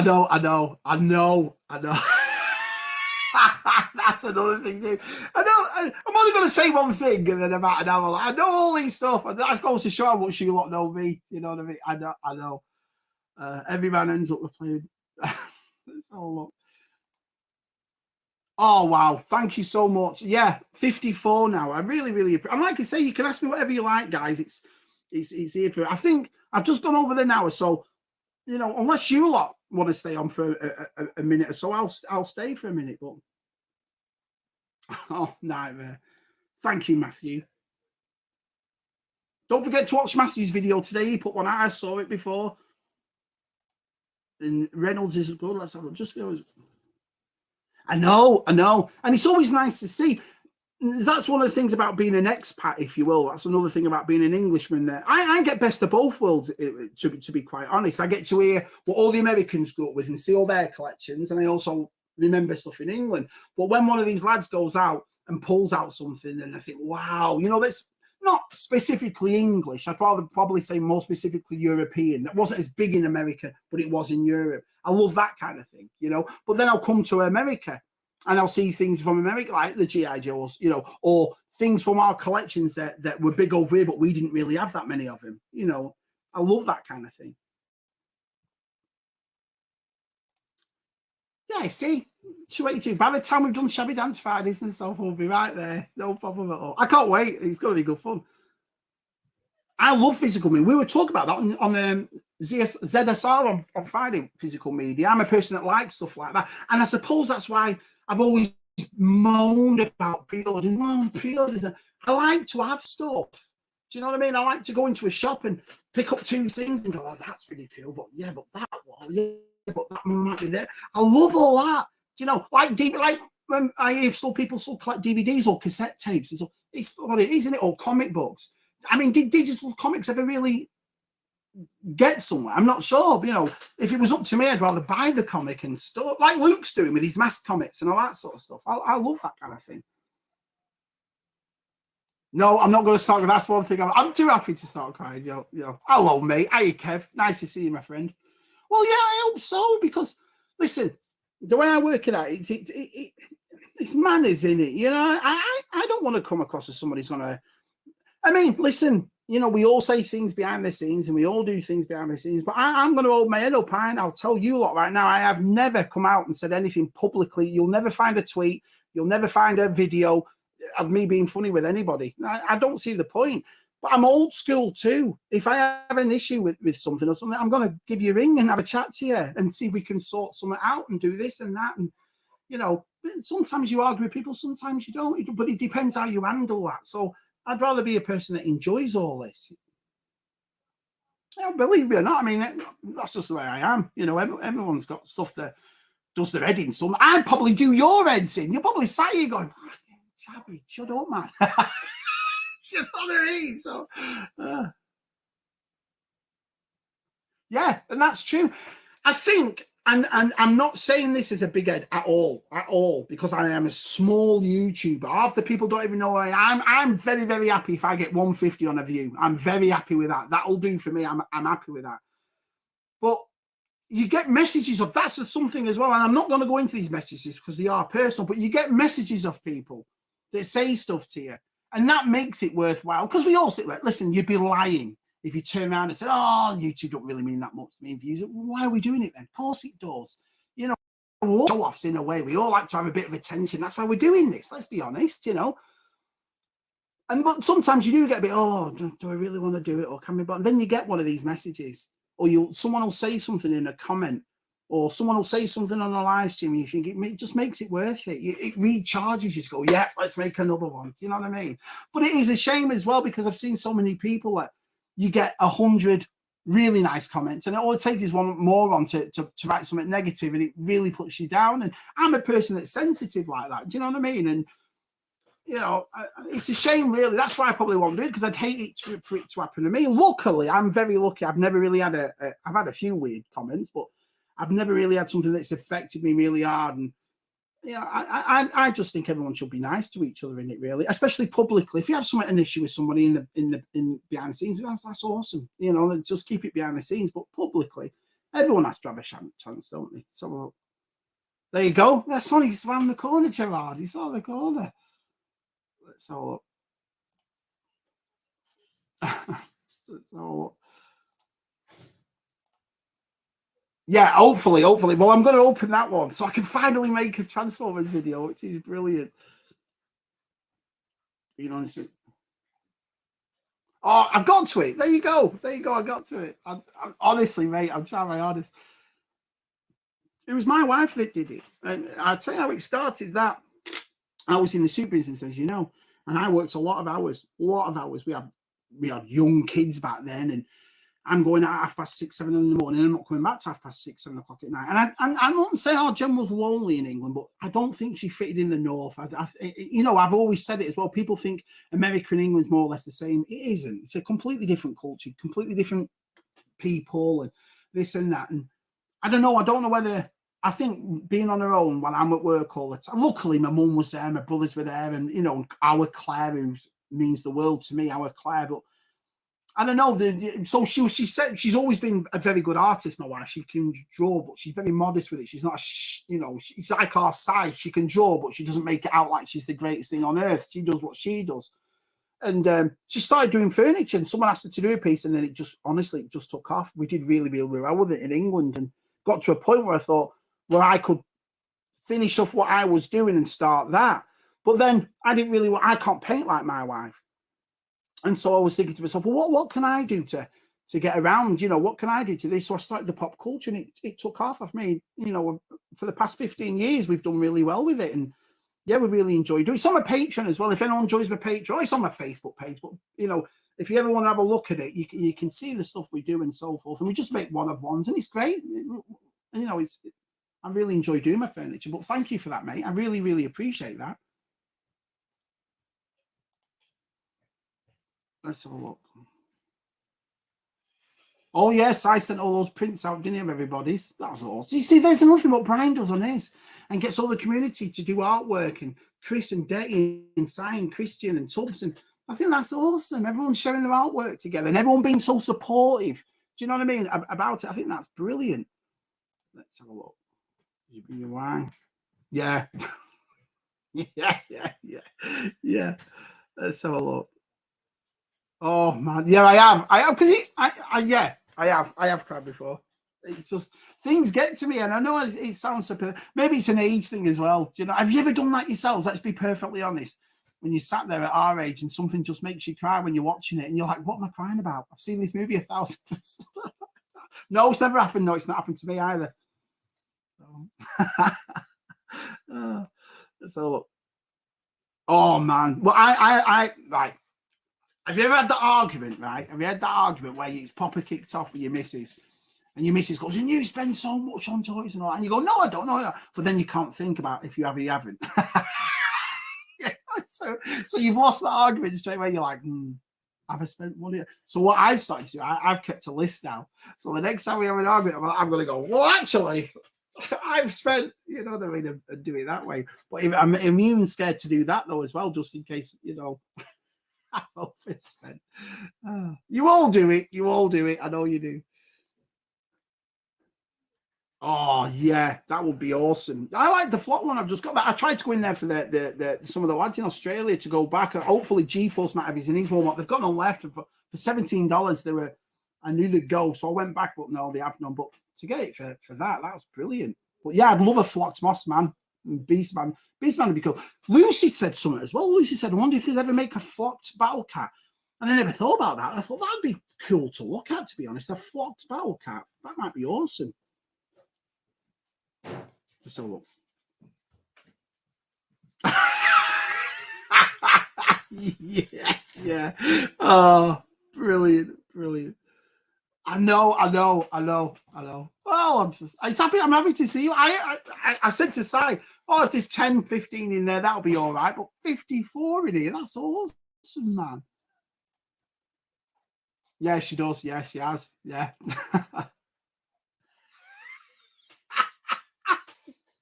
That's another thing too. I know. I'm only going to say one thing, and then about an hour. I know all these stuff, and that goes to show how much you lot know me. You know what I mean? I know. Every man ends up with playing. It's all up. Oh wow! Thank you so much. Yeah, 54 now. I really. And like I say, you can ask me whatever you like, guys. It's here for. I think I've just gone over an hour, so you know, unless you lot want to stay on for a minute or so, I'll stay for a minute. But oh, nightmare. Thank you, Matthew. Don't forget to watch Matthew's video today. He put one out. I saw it before. And Reynolds is good. Let's have a look. Just feel. I know. And it's always nice to see. That's one of the things about being an expat, if you will. That's another thing about being an Englishman there. I get best of both worlds, to be quite honest. I get to hear what all the Americans grew up with and see all their collections, and I also remember stuff in England. But when one of these lads goes out and pulls out something, and I think, wow, you know, that's not specifically English. I'd rather probably say more specifically European. That wasn't as big in America, but it was in Europe. I love that kind of thing, you know. But then I'll come to America, and I'll see things from America, like the G.I. Joes, you know, or things from our collections that were big over here, but we didn't really have that many of them. You know, I love that kind of thing. Yeah, see, 282. By the time we've done Shabby Dance Fridays and so we'll be right there. No problem at all. I can't wait. It's going to be good fun. I love physical media. We were talking about that on ZSR on Friday, physical media. I'm a person that likes stuff like that. And I suppose that's why I've always moaned about pre-orders. Oh, pre-orders. I like to have stuff. Do you know what I mean? I like to go into a shop and pick up two things and go, oh, that's really cool. But yeah, but that one, yeah, but that might be there. I love all that. Do you know, like when I hear people still collect DVDs or cassette tapes. It's what it is, isn't it? Or comic books. I mean, did digital comics ever really get somewhere? I'm not sure. You know, if it was up to me, I'd rather buy the comic and stuff, like Luke's doing with his mask comics and all that sort of stuff. I love that kind of thing. No, I'm not going to start. That's one thing. I'm too happy to start crying. Yo. Hello, mate. Hey, Kev. Nice to see you, my friend. Well, yeah, I hope so. Because listen, the way I work it out, it's manners, in it. You know, I don't want to come across as somebody who's going to. I mean, listen, you know, we all say things behind the scenes and we all do things behind the scenes, but I'm going to hold my head up high, and I'll tell you a lot right now. I have never come out and said anything publicly. You'll never find a tweet. You'll never find a video of me being funny with anybody. I don't see the point. But I'm old school too. If I have an issue with something or something, I'm going to give you a ring and have a chat to you and see if we can sort something out and do this and that. And, you know, sometimes you argue with people, sometimes you don't. But it depends how you handle that. So I'd rather be a person that enjoys all this. Yeah, believe me or not, I mean, that's just the way I am. You know, everyone's got stuff that does their head in. Some I'd probably do your heads in. You're probably sat here going, Shabby, shut up, man. You know what I mean? So, yeah, and that's true. I think, and I'm not saying this as a big head at all, because I am a small YouTuber. Half the people don't even know who I am. I'm very, very happy if I get 150 on a view. I'm very happy with that. That'll do for me. I'm happy with that. But you get messages of, that's something as well. And I'm not going to go into these messages because they are personal, but you get messages of people that say stuff to you. And that makes it worthwhile, because we all sit there. Listen, you'd be lying if you turn around and said, oh, YouTube don't really mean that much to me in views. Why are we doing it then? Of course it does. You know, show-offs in a way. We all like to have a bit of attention. That's why we're doing this. Let's be honest, you know. But sometimes you do get a bit, oh, do I really want to do it, or can we? But then you get one of these messages, or someone will say something in a comment, or someone will say something on a live stream, and you think it just makes it worth it. It recharges you. To go, yeah, let's make another one. Do you know what I mean? But it is a shame as well, because I've seen so many people that you get 100 really nice comments, and all it takes is one more on to write something negative, and it really puts you down. And I'm a person that's sensitive like that. Do you know what I mean? And you know, it's a shame, really. That's why I probably won't do it, because I'd hate it for it to happen to me. Luckily, I'm very lucky. I've never really had I've had a few weird comments, but I've never really had something that's affected me really hard. And yeah, I just think everyone should be nice to each other in it, really, especially publicly. If you have an issue with somebody in behind the scenes, that's awesome. You know, just keep it behind the scenes. But publicly, everyone has to have a chance, don't they? So there you go. That's only around the corner, Gerard. He's on the corner. Let's have a look. Let's have a look. Yeah, hopefully. Well, I'm going to open that one so I can finally make a Transformers video, which is brilliant. You know, oh, I've got to it. There you go. I got to it. I'm honestly, mate, I'm trying my hardest. It was my wife that did it, and I'll tell you how it started. That I was in the soup business, as you know, and I worked a lot of hours. We had young kids back then, and I'm going at 6:30, 7 in the morning, and I'm not coming back to 6:30, 7 o'clock at night. And I don't say our Jen was lonely in England, but I don't think she fitted in the north. You know, I've always said it as well. People think America and England's more or less the same. It isn't. It's a completely different culture, completely different people, and this and that. And I don't know whether. I think being on her own when I'm at work all the time. Luckily, my mum was there, my brothers were there, and you know, our Claire, who means the world to me, our Claire. But I don't know. So she said she's always been a very good artist. My wife, she can draw, but she's very modest with it. She's not, you know, she's like our size. She can draw, but she doesn't make it out like she's the greatest thing on earth. She does what she does. And she started doing furniture, and someone asked her to do a piece, and then it just took off. We did really, really well with it in England, and got to a point where I thought, where I could finish off what I was doing and start that. But then I can't paint like my wife. And so I was thinking to myself, well, what can I do to get around? You know, what can I do to this? So I started the pop culture, and it took off of me. You know, for the past 15 years, we've done really well with it. And yeah, we really enjoy doing it. It's on my Patreon as well. If anyone enjoys my Patreon, it's on my Facebook page. But, you know, if you ever want to have a look at it, you can see the stuff we do and so forth. And we just make one-of-ones, and it's great. You know, I really enjoy doing my furniture, but thank you for that, mate. I really, really appreciate that. Let's have a look. Oh, yes, I sent all those prints out, didn't you, of everybody's? That was awesome. You see, there's nothing what Brian does on his, and gets all the community to do artwork, and Chris and Detty and Sign, Christian and Tubbs. And I think that's awesome. Everyone's sharing their artwork together, and everyone being so supportive. Do you know what I mean? About it. I think that's brilliant. Let's have a look. Yeah. yeah. Let's have a look. Oh man, yeah, I have because I have cried before. It's just things get to me, and I know it sounds so. Maybe it's an age thing as well. Do you know? Have you ever done that yourselves? Let's be perfectly honest. When you sat there at our age and something just makes you cry when you're watching it, and you're like, "What am I crying about? I've seen this movie 1,000 times." No, it's never happened. No, it's not happened to me either. So, oh man, well, I right. Have you ever had that argument, right? Have you had that argument where it's proper kicked off with your missus, and your missus goes, "And you spend so much on toys and all that," and you go, "No, I don't know," but then you can't think about if you have or you haven't. Yeah, so you've lost the argument straight away. You're like, have I spent money? So what I've started to do, I've kept a list now. So the next time we have an argument, I'm going to go, well, actually, I've spent, you know what I mean, and do it that way. But I'm even scared to do that though as well, just in case, you know, I've overspent. You all do it. You all do it. I know you do. Oh yeah, that would be awesome. I like the flock one. I've just got that. I tried to go in there for the some of the lads in Australia to go back. Hopefully, G-Force might have his in his Walmart. They've got none left. For $17, they were. I knew they'd go, so I went back, but no, they have none. But to get it for that was brilliant. But yeah, I'd love a flocked moss, man. Beastman would be cool. Lucy said something as well. Lucy said, I wonder if they'd ever make a flocked battle cat. And I never thought about that. I thought that'd be cool to look at, to be honest. A flocked battle cat. That might be awesome. Let's have a look. yeah. Oh, brilliant. I know. Well, I'm happy to see you. I said to Si, oh, if there's 10, 15 in there, that'll be all right. But 54 in here, that's awesome, man. Yeah, she does. Yeah, she has. Yeah.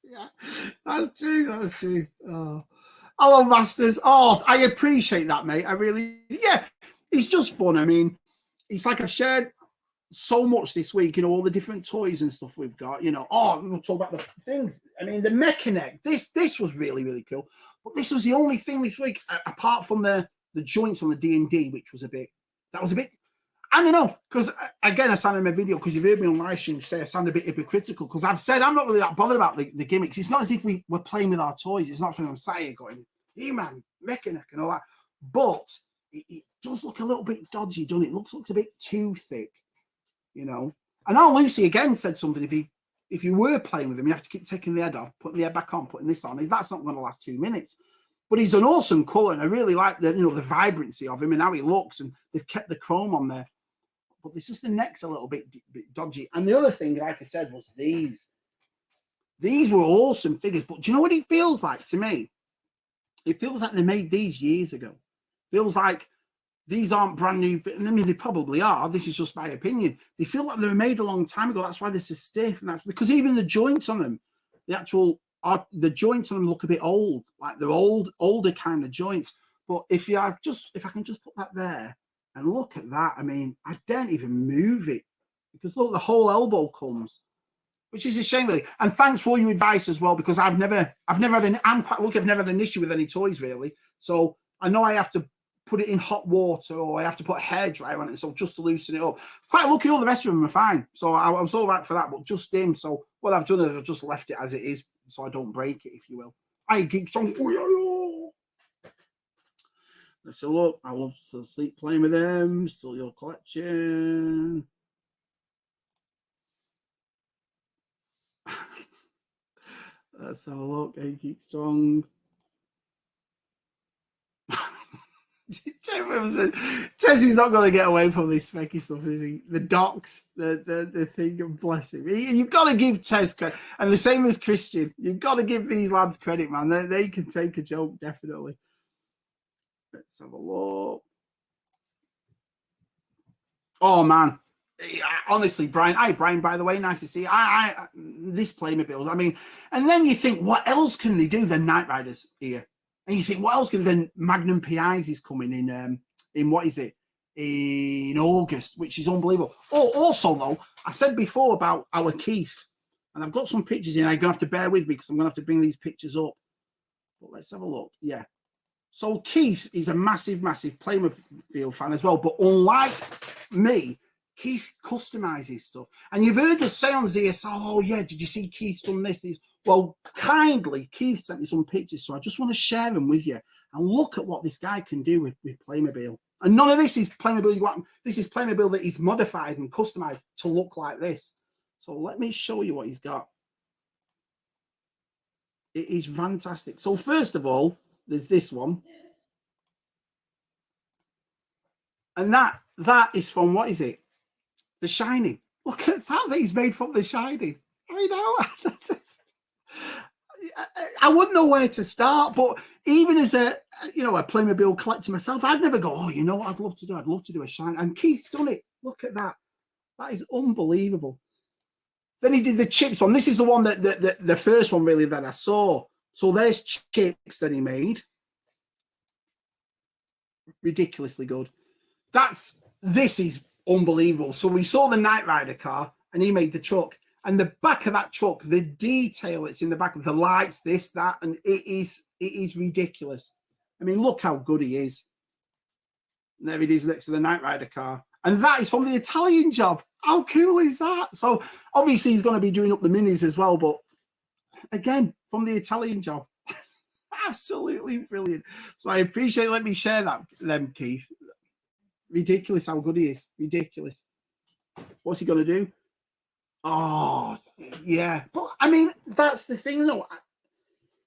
Yeah, that's true. Oh. Hello, Masters. Oh, I appreciate that, mate. I really, yeah. It's just fun. I mean, it's like I've shared so much this week, all the different toys and stuff we've got, we'll talk about the things. I mean, the Mechanic, this was really, really cool. But this was the only thing this week, apart from the joints on the D&D, which was a bit, I don't know, because again, I sound in my video, because you've heard me on Livestream say I sound a bit hypocritical, because I've said I'm not really that bothered about the gimmicks. It's not as if we're playing with our toys. It's not from I'm sat here going, He-Man, Mechanic and all that. But it does look a little bit dodgy, doesn't it? It looks a bit too thick. I know Lucy again said something. If you were playing with him, you have to keep taking the head off, putting the head back on, putting this on. That's not going to last 2 minutes. But he's an awesome colour, and I really like the the vibrancy of him and how he looks. And they've kept the chrome on there, but it's just the neck's a little bit dodgy. And the other thing, like I said, was these. These were awesome figures, but do you know what it feels like to me? It feels like they made these years ago. It feels like these aren't brand new. I mean, they probably are. This is just my opinion. They feel like they were made a long time ago. That's why they're so stiff. And that's because even the joints on them, the joints on them look a bit old. Like they're older kind of joints. But if I can just put that there and look at that, I mean, I don't even move it because look, the whole elbow comes, which is a shame, really. And thanks for all your advice as well, because I'm quite lucky. I've never had an issue with any toys really. So I know I have to put it in hot water or I have to put a hairdryer on it, so just to loosen it up. Quite lucky, all the rest of them are fine. So I was all right for that, but just him. So what I've done is I've just left it as it is, so I don't break it, if you will. I geek strong. Let's have a look. I love to sleep playing with them. Still your collection. Let's have a look. Hey, geek strong. Tessie's not going to get away from this specky stuff, is he? The docs, the thing, bless him. You've got to give Tess credit. And the same as Christian. You've got to give these lads credit, man. They can take a joke, definitely. Let's have a look. Oh, man. Honestly, Brian. Hi, Brian, by the way. Nice to see you. This Playmobil. I mean, and then you think, what else can they do? The Knight Riders here. And you think, what else can then Magnum PIs is coming in what is it? In August, which is unbelievable. Oh, also though, I said before about our Keith, and I've got some pictures in. I'm gonna have to bear with me because I'm gonna have to bring these pictures up. But let's have a look. Yeah. So Keith is a massive Playmobil fan as well. But unlike me, Keith customizes stuff. And you've heard us say on ZS, oh yeah, did you see Keith's done this? Well, kindly, Keith sent me some pictures, so I just want to share them with you and look at what this guy can do with Playmobil. And none of this is Playmobil. This is Playmobil that he's modified and customized to look like this. So let me show you what he's got. It is fantastic. So first of all, there's this one. And that is from, what is it? The Shining. Look at that he's made from The Shining. I know. I wouldn't know where to start, but even as a Playmobil collector myself, I'd never go, oh, you know what I'd love to do? I'd love to do a Shine. And Keith's done it. Look at that. That is unbelievable. Then he did the Chips one. This is the one that the first one really that I saw. So there's Chips that he made. Ridiculously good. This is unbelievable. So we saw the Knight Rider car and he made the truck. And the back of that truck, the detail that's in the back of the lights, this, that, and it is ridiculous. I mean, look how good he is. And there it is next to the Knight Rider car. And that is from the Italian job. How cool is that? So obviously he's going to be doing up the minis as well. But again, from the Italian Job. Absolutely brilliant. So I appreciate letting me share that, Keith. Ridiculous how good he is. Ridiculous. What's he going to do? Oh, yeah. But, I mean, that's the thing, though.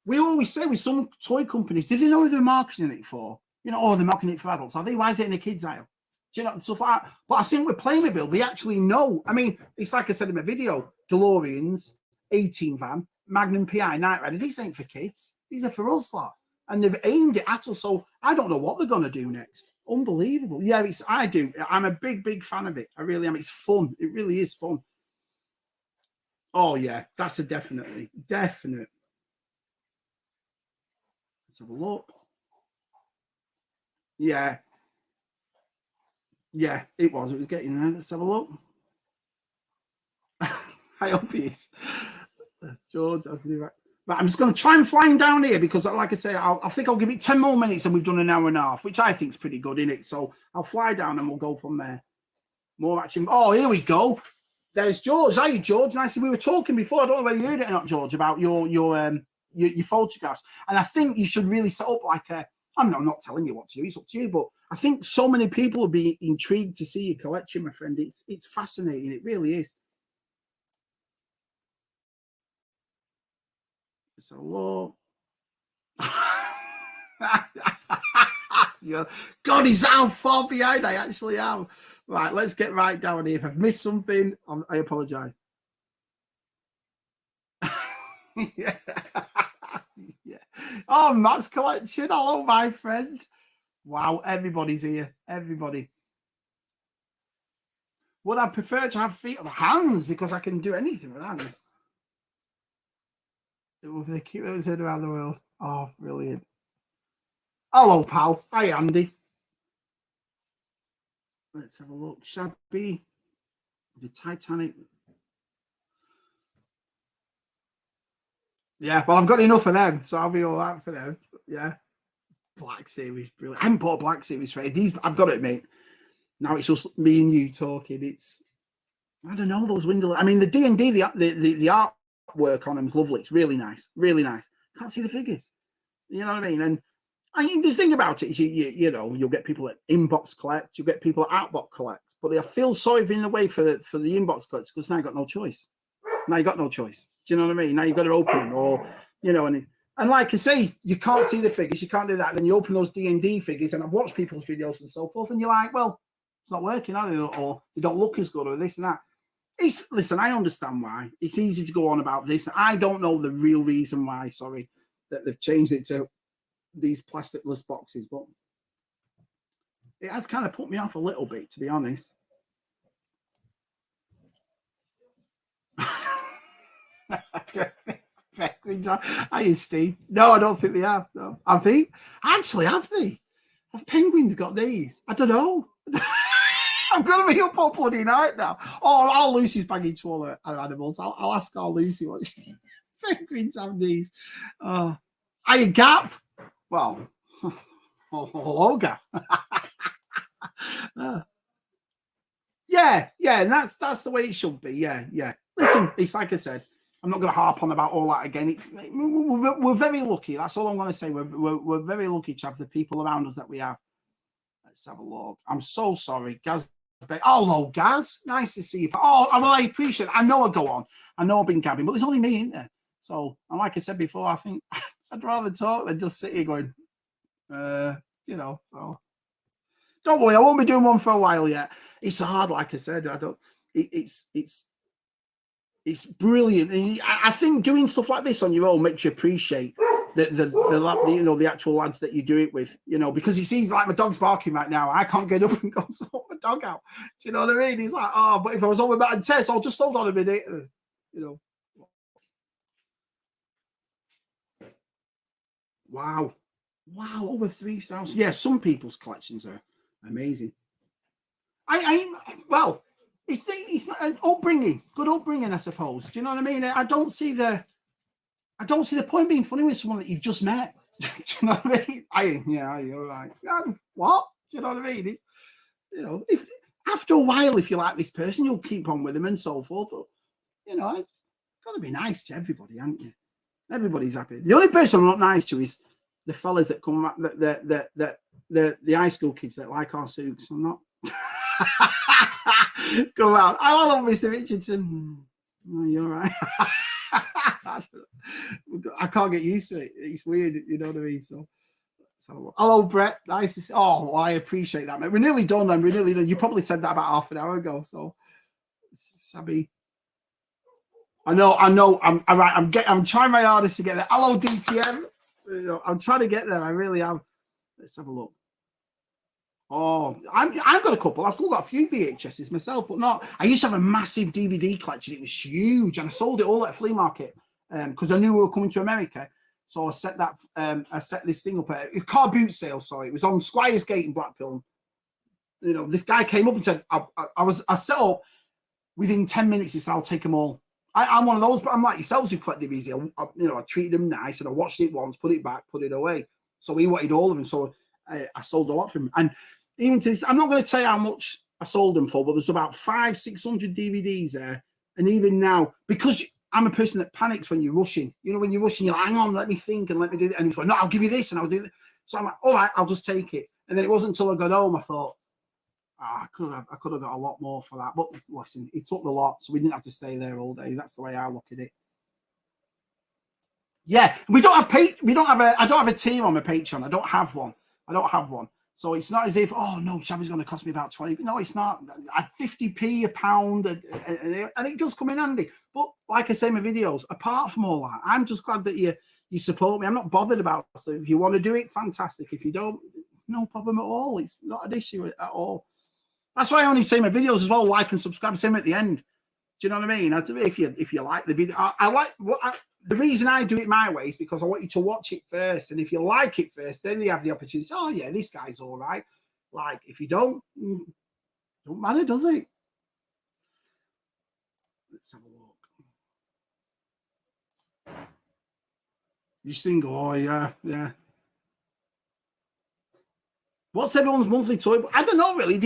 We always say with some toy companies, do they know who they're marketing it for? You know, they're marketing it for adults. Are they? Why is it in a kid's aisle? Do you know, stuff like that? But I think with Playmobil, they actually know. I mean, it's like I said in my video, DeLoreans, 18 van, Magnum PI, Night Rider. These ain't for kids. These are for us, lot. And they've aimed it at us. So I don't know what they're going to do next. Unbelievable. Yeah, I do. I'm a big fan of it. I really am. It's fun. It really is fun. Oh, yeah. That's a definite. Let's have a look. Yeah. Yeah, it was. It was getting there. Let's have a look. I hope he is. George, right. I'm just going to try and fly him down here because, like I say, I think I'll give it 10 more minutes and we've done an hour and a half, which I think is pretty good, isn't it? So I'll fly down and we'll go from there. More action. Oh, here we go. There's George. Hey, George. Nice. We were talking before. I don't know whether you heard it or not, George, about your photographs. And I think you should really set up like a. I'm not telling you what to do. It's up to you. But I think so many people will be intrigued to see your collection, my friend. It's fascinating. It really is. So, God, is how far behind I actually am. Right, let's get right down here. If I've missed something, I apologize. Yeah. Yeah. Oh, Matt's collection. Hello, my friend. Wow, everybody's here. Everybody. Would I prefer to have feet or hands because I can do anything with hands? They keep those in around the world. Oh, brilliant. Hello, pal. Hi, Andy. Let's have a look. Shabby. The Titanic. Yeah, well, I've got enough of them, so I'll be all right for them. Yeah. Black Series, brilliant. I haven't bought a Black Series for these. I've got to admit. Now it's just me and you talking. It's, I don't know, those windows. I mean, the D&D, the artwork on them is lovely. It's really nice. Really nice. Can't see the figures. You know what I mean? And I mean, the thing about it is, you know, you'll get people that inbox collect, you'll get people that outbox collect. But I feel sorry in a way for the inbox collectors because now you've got no choice. Now you've got no choice. Do you know what I mean? Now you've got to open them, or, you know, and like I say, you can't see the figures, you can't do that. Then you open those D&D figures, and I've watched people's videos and so forth, and you're like, well, it's not working, are they? Or they don't look as good, or this and that. Listen, I understand why. It's easy to go on about this. I don't know the real reason why, sorry, that they've changed it to these plasticless boxes, but it has kind of put me off a little bit, to be honest. Penguins are you, Steve? No, I don't think they have. No, have they? Actually, have they? Have penguins got these? I don't know. I'm going to be up all bloody night now. Oh, our Lucy's banging to all her animals. I'll ask our Lucy what penguins have these. Are you Gap? Well, hello, Gap. Yeah, and that's the way it should be. Yeah. Listen, it's like I said, I'm not going to harp on about all that again. We're very lucky. That's all I'm going to say. We're very lucky to have the people around us that we have. Let's have a look. I'm so sorry, Gaz. Hello, Gaz. Nice to see you. Oh, well, I appreciate it. I know I go on. I know I've been gabbing, but there's only me, isn't there? So, and like I said before, I think I'd rather talk than just sit here going, you know. So, don't worry, I won't be doing one for a while yet. It's hard, like I said. It's brilliant. And I think doing stuff like this on your own makes you appreciate the actual lads that you do it with, you know, because he sees like my dog's barking right now. I can't get up and go sort my dog out. Do you know what I mean? He's like, oh, but if I was on with Matt and Tess, I'll just hold on a minute, you know. Wow, over 3,000. Yeah, some people's collections are amazing. Well, it's an upbringing, good upbringing, I suppose. Do you know what I mean? I don't see the point being funny with someone that you've just met. Do you know what I mean? You're right. What? Do you know what I mean? It's, you know, if after a while, if you like this person, you'll keep on with them and so forth. But you know, it's got to be nice to everybody, haven't you? Everybody's happy. The only person I'm not nice to is the fellas that come back, the high school kids that like our suits. I'm not. Come out. I love Mr. Richardson. Oh, you're right. I can't get used to it. It's weird, you know what I mean? So hello, Brett. Nice to see. Oh, well, I appreciate that, mate. We're nearly done, and we're nearly done. You probably said that about half an hour ago. So, Sabby. I know. I'm all right. I'm trying my hardest to get there. Hello, DTM. I'm trying to get there. I really am. Let's have a look. Oh, I've got a couple. I've still got a few VHSs myself, but not. I used to have a massive DVD collection. It was huge, and I sold it all at a flea market because I knew we were coming to America. So I set that. I set this thing up at a car boot sale. Sorry, it was on Squires Gate in Blackpool. You know, this guy came up and said, "I set up within 10 minutes. He said, I'll take them all." I'm one of those, but I'm like yourselves who collect DVDs. I treated them nice, and I watched it once, put it back, put it away. So he wanted all of them. So I sold a lot for him, and even to this, I'm not going to tell you how much I sold them for, but there's about 500-600 DVDs there. And even now, because I'm a person that panics when you're rushing, you know, when you're rushing, you're like, hang on, let me think and let me do it. And he's like, no, I'll give you this and I'll do it. So I'm like, all right, I'll just take it. And then it wasn't until I got home, I thought, I could have got a lot more for that. But listen, it took the lot, so we didn't have to stay there all day. That's the way I look at it. Yeah, I don't have a team on my Patreon. I don't have one. So it's not as if, oh no, Shabby's going to cost me about 20. No, it's not. At 50p a pound, and it does come in handy. But like I say in my videos, apart from all that, I'm just glad that you support me. I'm not bothered about it. So if you want to do it, fantastic. If you don't, no problem at all. It's not an issue at all. That's why I only say my videos as well. Like and subscribe. Same at the end. Do you know what I mean? If you like the video, I like the reason I do it my way is because I want you to watch it first, and if you like it first, then you have the opportunity. Oh yeah, this guy's all right. Like if you don't matter, does it? Let's have a look. You single? Oh yeah. What's everyone's monthly toy? I don't know really.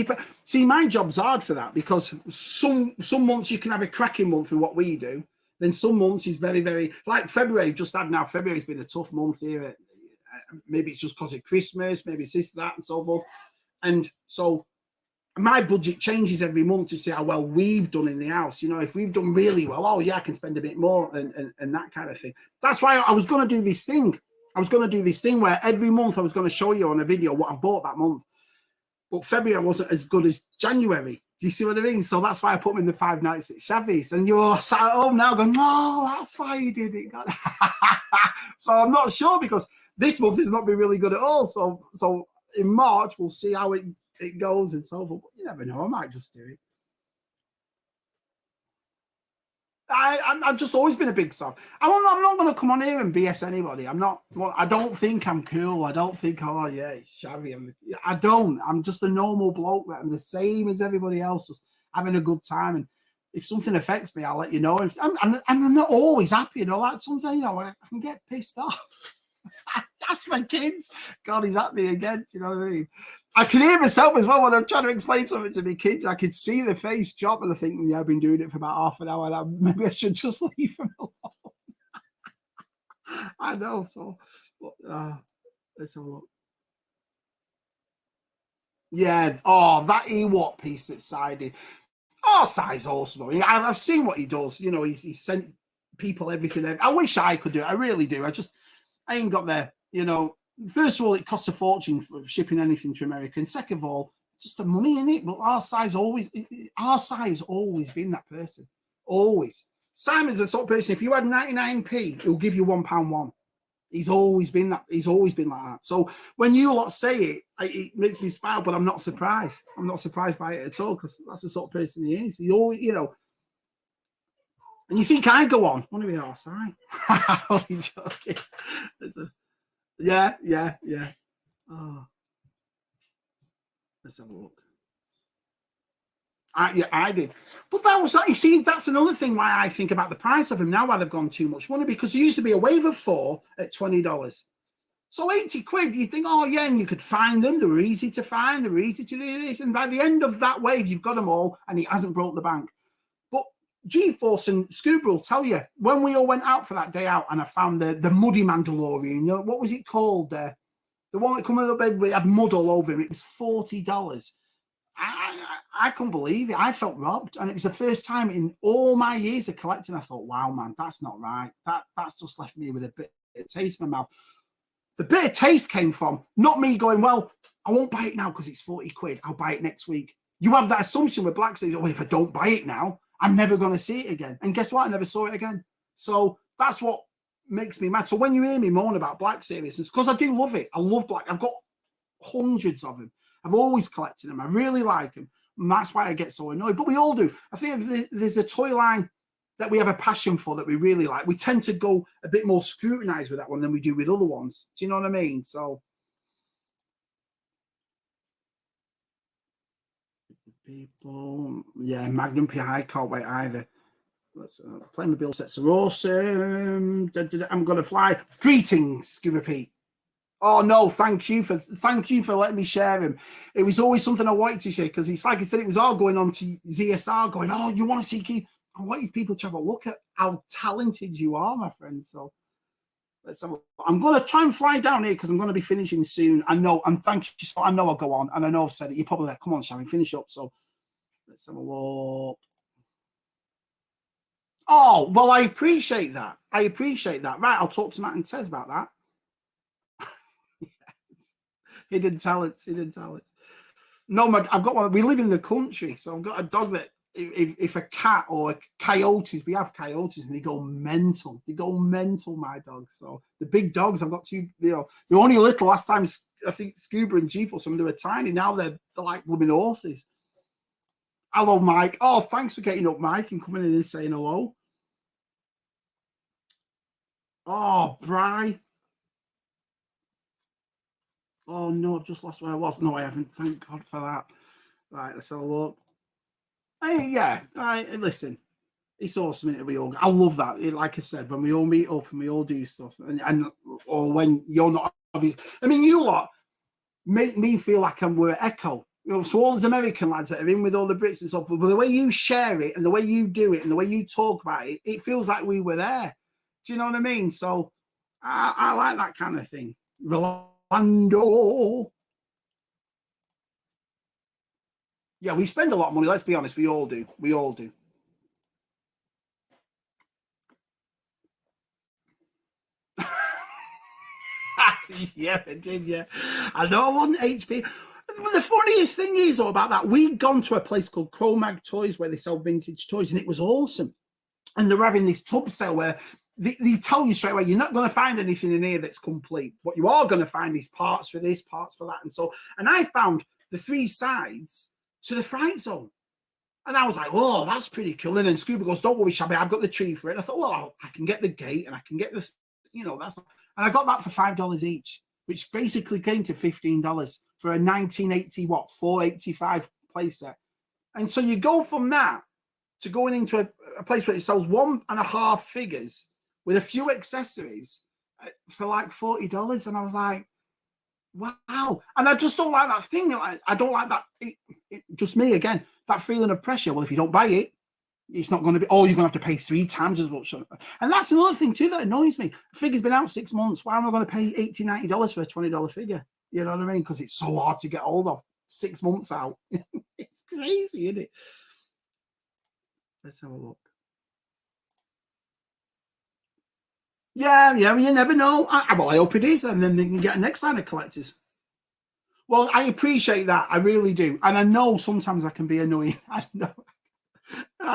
See, my job's hard for that because some months you can have a cracking month with what we do. Then some months is very, very like February. Just had now. February's been a tough month here. Maybe it's just because of Christmas. Maybe it's this, that, and so forth. And so my budget changes every month to see how well we've done in the house. You know, if we've done really well, oh yeah, I can spend a bit more and that kind of thing. That's why I was going to do this thing. I was going to do this thing where every month I was going to show you on a video what I've bought that month. But February wasn't as good as January. Do you see what I mean? So that's why I put them in the 5 nights at Shabby'S. And you're sat at home now going, no, that's why you did it. So I'm not sure because this month has not been really good at all. So in March, we'll see how it goes and so forth. But you never know. I might just do it. I've just always been a big song. I'm not going to come on here and BS anybody. I'm not. Well, I don't think I'm cool. I don't think, oh yeah, Shabby. I don't. I'm just a normal bloke. I'm the same as everybody else, just having a good time. And if something affects me, I'll let you know. I'm not always happy, you know. Like sometimes, you know, I can get pissed off. That's my kids. God, he's at me again. Do you know what I mean? I can hear myself as well when I'm trying to explain something to my kids. I can see the face drop and I think, yeah, I've been doing it for about half an hour and maybe I should just leave them alone. I know, so let's have a look. Yeah, oh, that Ewok piece that's sided. Oh, Si's awesome. I've seen what he does. You know, he sent people everything. I wish I could do it. I really do. I ain't got there, you know. First of all, it costs a fortune for shipping anything to America. And second of all, just the money in it. But our size always been that person. Always. Simon's the sort of person, if you had 99p, he'll give you £1 He's always been that. He's always been like that. So when you lot say it makes me smile, but I'm not surprised. I'm not surprised by it at all because that's the sort of person he is. He always, you know. And you think I go on? Want to be our side? Only joking. Yeah. Oh, let's have a look. I did, but that was, you see, that's another thing why I think about the price of them now. Why they've gone too much money, because there used to be a wave of 4 at $20. So 80 quid. You think, oh yeah, and you could find them. They were easy to find. They were easy to do this, and by the end of that wave, you've got them all, and it hasn't broke the bank. But GeForce and Scuba will tell you, when we all went out for that day out and I found the muddy Mandalorian, you know, what was it called? The one that come in the bed with had mud all over him. It was $40. I couldn't believe it. I felt robbed. And it was the first time in all my years of collecting, I thought, wow, man, that's not right. That's just left me with a bit of taste in my mouth. The bit of taste came from not me going, well, I won't buy it now because it's 40 quid. I'll buy it next week. You have that assumption with Black Series. Well, if I don't buy it now, I'm never going to see it again. And guess what? I never saw it again. So that's what makes me mad. So when you hear me moan about Black Series, it's because I do love it. I love Black. I've got hundreds of them. I've always collected them. I really like them. And that's why I get so annoyed. But we all do. I think if there's a toy line that we have a passion for that we really like, we tend to go a bit more scrutinized with that one than we do with other ones. Do you know what I mean? So people, yeah, Magnum PI, can't wait either. Let's Playmobil sets are awesome. I'm gonna fly. Greetings, Scuba Pete. Oh no, thank you for letting me share him. It was always something I wanted to share because it's like I said, it was all going on to ZSR, going, oh, you want to see Keith? I want you people to have a look at how talented you are, my friend. So let's have a look. I'm going to try and fly down here because I'm going to be finishing soon. I know, and thank you. So I know I'll go on, and I know I've said it. You're probably like, come on, Shabby, finish up. So let's have a look. Oh, well, I appreciate that. I appreciate that. Right, I'll talk to Matt and Tez about that. Yes. Hidden talents, hidden talents. No, I've got one. We live in the country, so I've got a dog that if a cat or coyotes, we have coyotes and they go mental. They go mental, my dogs. So the big dogs, I've got two, you know, they're only little. Last time, I think Scuba and G for some, they were tiny. Now they're like blooming horses. Hello, Mike. Oh, thanks for getting up, Mike, and coming in and saying hello. Oh, Bri. Oh, no, I've just lost where I was. No, I haven't. Thank God for that. Right, let's have a look. Hey, yeah, listen, it's awesome that we all, I love that. Like I said, when we all meet up and we all do stuff, and or when you're not obvious. I mean, you lot make me feel like we're Echo. You know, so all those American lads that are in with all the Brits and stuff, but the way you share it and the way you do it and the way you talk about it, it feels like we were there. Do you know what I mean? So I like that kind of thing. Rolando. Yeah, we spend a lot of money. Let's be honest. We all do. We all do. Yeah, it did. Yeah, I know. I wasn't HP. The funniest thing is though about that, we'd gone to a place called Cro-Mag Toys where they sell vintage toys, and it was awesome. And they're having this tub sale where they tell you straight away, you're not going to find anything in here that's complete. What you are going to find is parts for this, parts for that. And so, and I found the 3 sides to the Fright Zone. And I was like, oh, that's pretty cool. And then Scuba goes, don't worry, Shabby, I've got the tree for it. And I thought, well, I can get the gate and I can get the, you know, that's, and I got that for $5 each, which basically came to $15 for a 1980, what, 485 playset. And so you go from that to going into a place where it sells 1.5 figures with a few accessories for like $40. And I was like, wow. And I just don't like that thing. I don't like that. Just me again, that feeling of pressure. Well, if you don't buy it, it's not going to be, oh, you're going to have to pay 3 times as much. And that's another thing too that annoys me. The figure's been out 6 months. Why am I going to pay $80, $90 for a $20 figure? You know what I mean? Because it's so hard to get hold of 6 months out. It's crazy, isn't it? Let's have a look. Yeah, well, you never know. Well, I hope it is, and then they can get a next line of collectors. Well, I appreciate that. I really do. And I know sometimes I can be annoying. I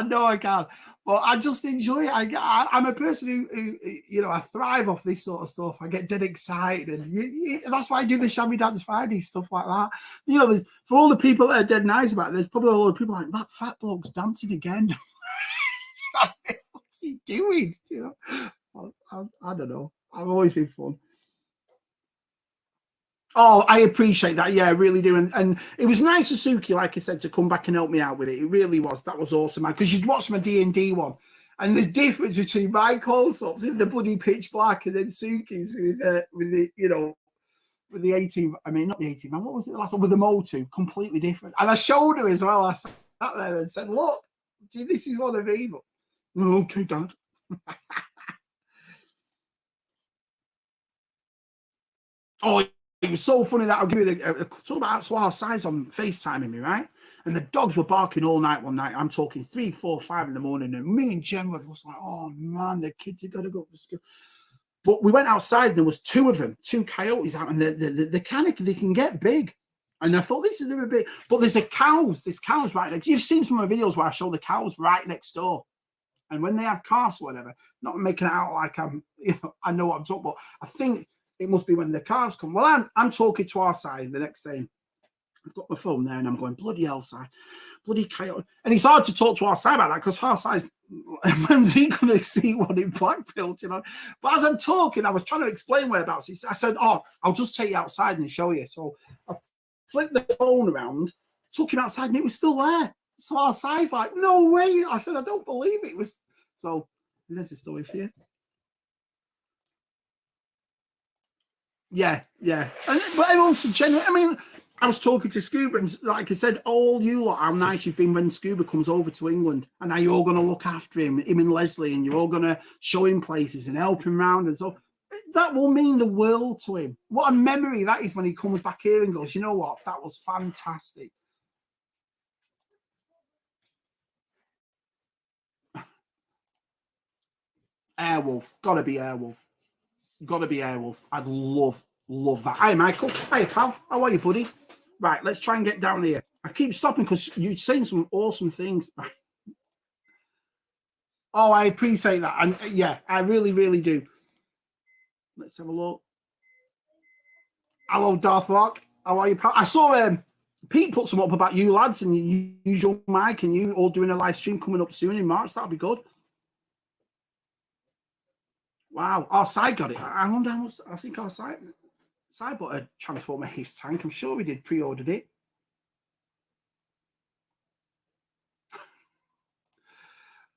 know I can. But I just enjoy it. I'm a person who, you know, I thrive off this sort of stuff. I get dead excited. And that's why I do the Shabby Dance Friday, stuff like that. You know, for all the people that are dead nice about it, there's probably a lot of people like, that fat bloke's dancing again. What's he doing? You know, I don't know. I've always been fun. Oh, I appreciate that. Yeah, I really do. And it was nice of Suki, like I said, to come back and help me out with it. It really was. That was awesome, man. Because you'd watch my D&D one. And there's difference between my close-ups in the bloody pitch black and then Suki's with the, you know, with the 18, I mean, not the 18, man. What was it the last one? With the Motu. Completely different. And I showed her as well. I sat there and said, look, this is what I mean. Okay, Dad. Oh, it was so funny that I'll give you talk about Swallow size on FaceTiming me, right? And the dogs were barking all night one night. I'm talking 3, 4, 5 in the morning, and me and Jen were just like, oh man, the kids have got to go to school. But we went outside and there was 2 of them, 2 coyotes out, and they can get big. And I thought this is a bit, but there's cows right next. You've seen some of my videos where I show the cows right next door. And when they have calves or whatever, not making it out like I know what I'm talking about. I think it must be when the calves come. Well, I'm talking to our side the next day. I've got my phone there and I'm going, bloody hell, side, bloody coyote. And it's hard to talk to our side about that because our side, when's he going to see what in Blackfield, you know? But as I'm talking, I was trying to explain whereabouts. I said, oh, I'll just take you outside and show you. So I flipped the phone around, took him outside, and it was still there. So our side's like, no way. I said, I don't believe it was. So there's a story for you. Yeah. But everyone's genuine. I mean, I was talking to Scuba, and like I said, all you lot, how nice you've been when Scuba comes over to England, and now you're all going to look after him and Leslie, and you're all going to show him places and help him around. And so that will mean the world to him. What a memory that is when he comes back here and goes, you know what, that was fantastic. Airwolf, gotta be Airwolf. Gotta be Airwolf. I'd love that. Hi, Michael. Hi, pal. How are you, buddy? Right, let's try and get down here. I keep stopping because you're saying some awesome things. Oh, I appreciate that. And yeah, I really, really do. Let's have a look. Hello, Darth Rock. How are you, pal? I saw Pete put some up about you lads and your usual mic and you all doing a live stream coming up soon in March. That'll be good. Wow, our side got it. I wonder how much. I think our side bought a Transformer His tank. I'm sure we did pre-ordered it.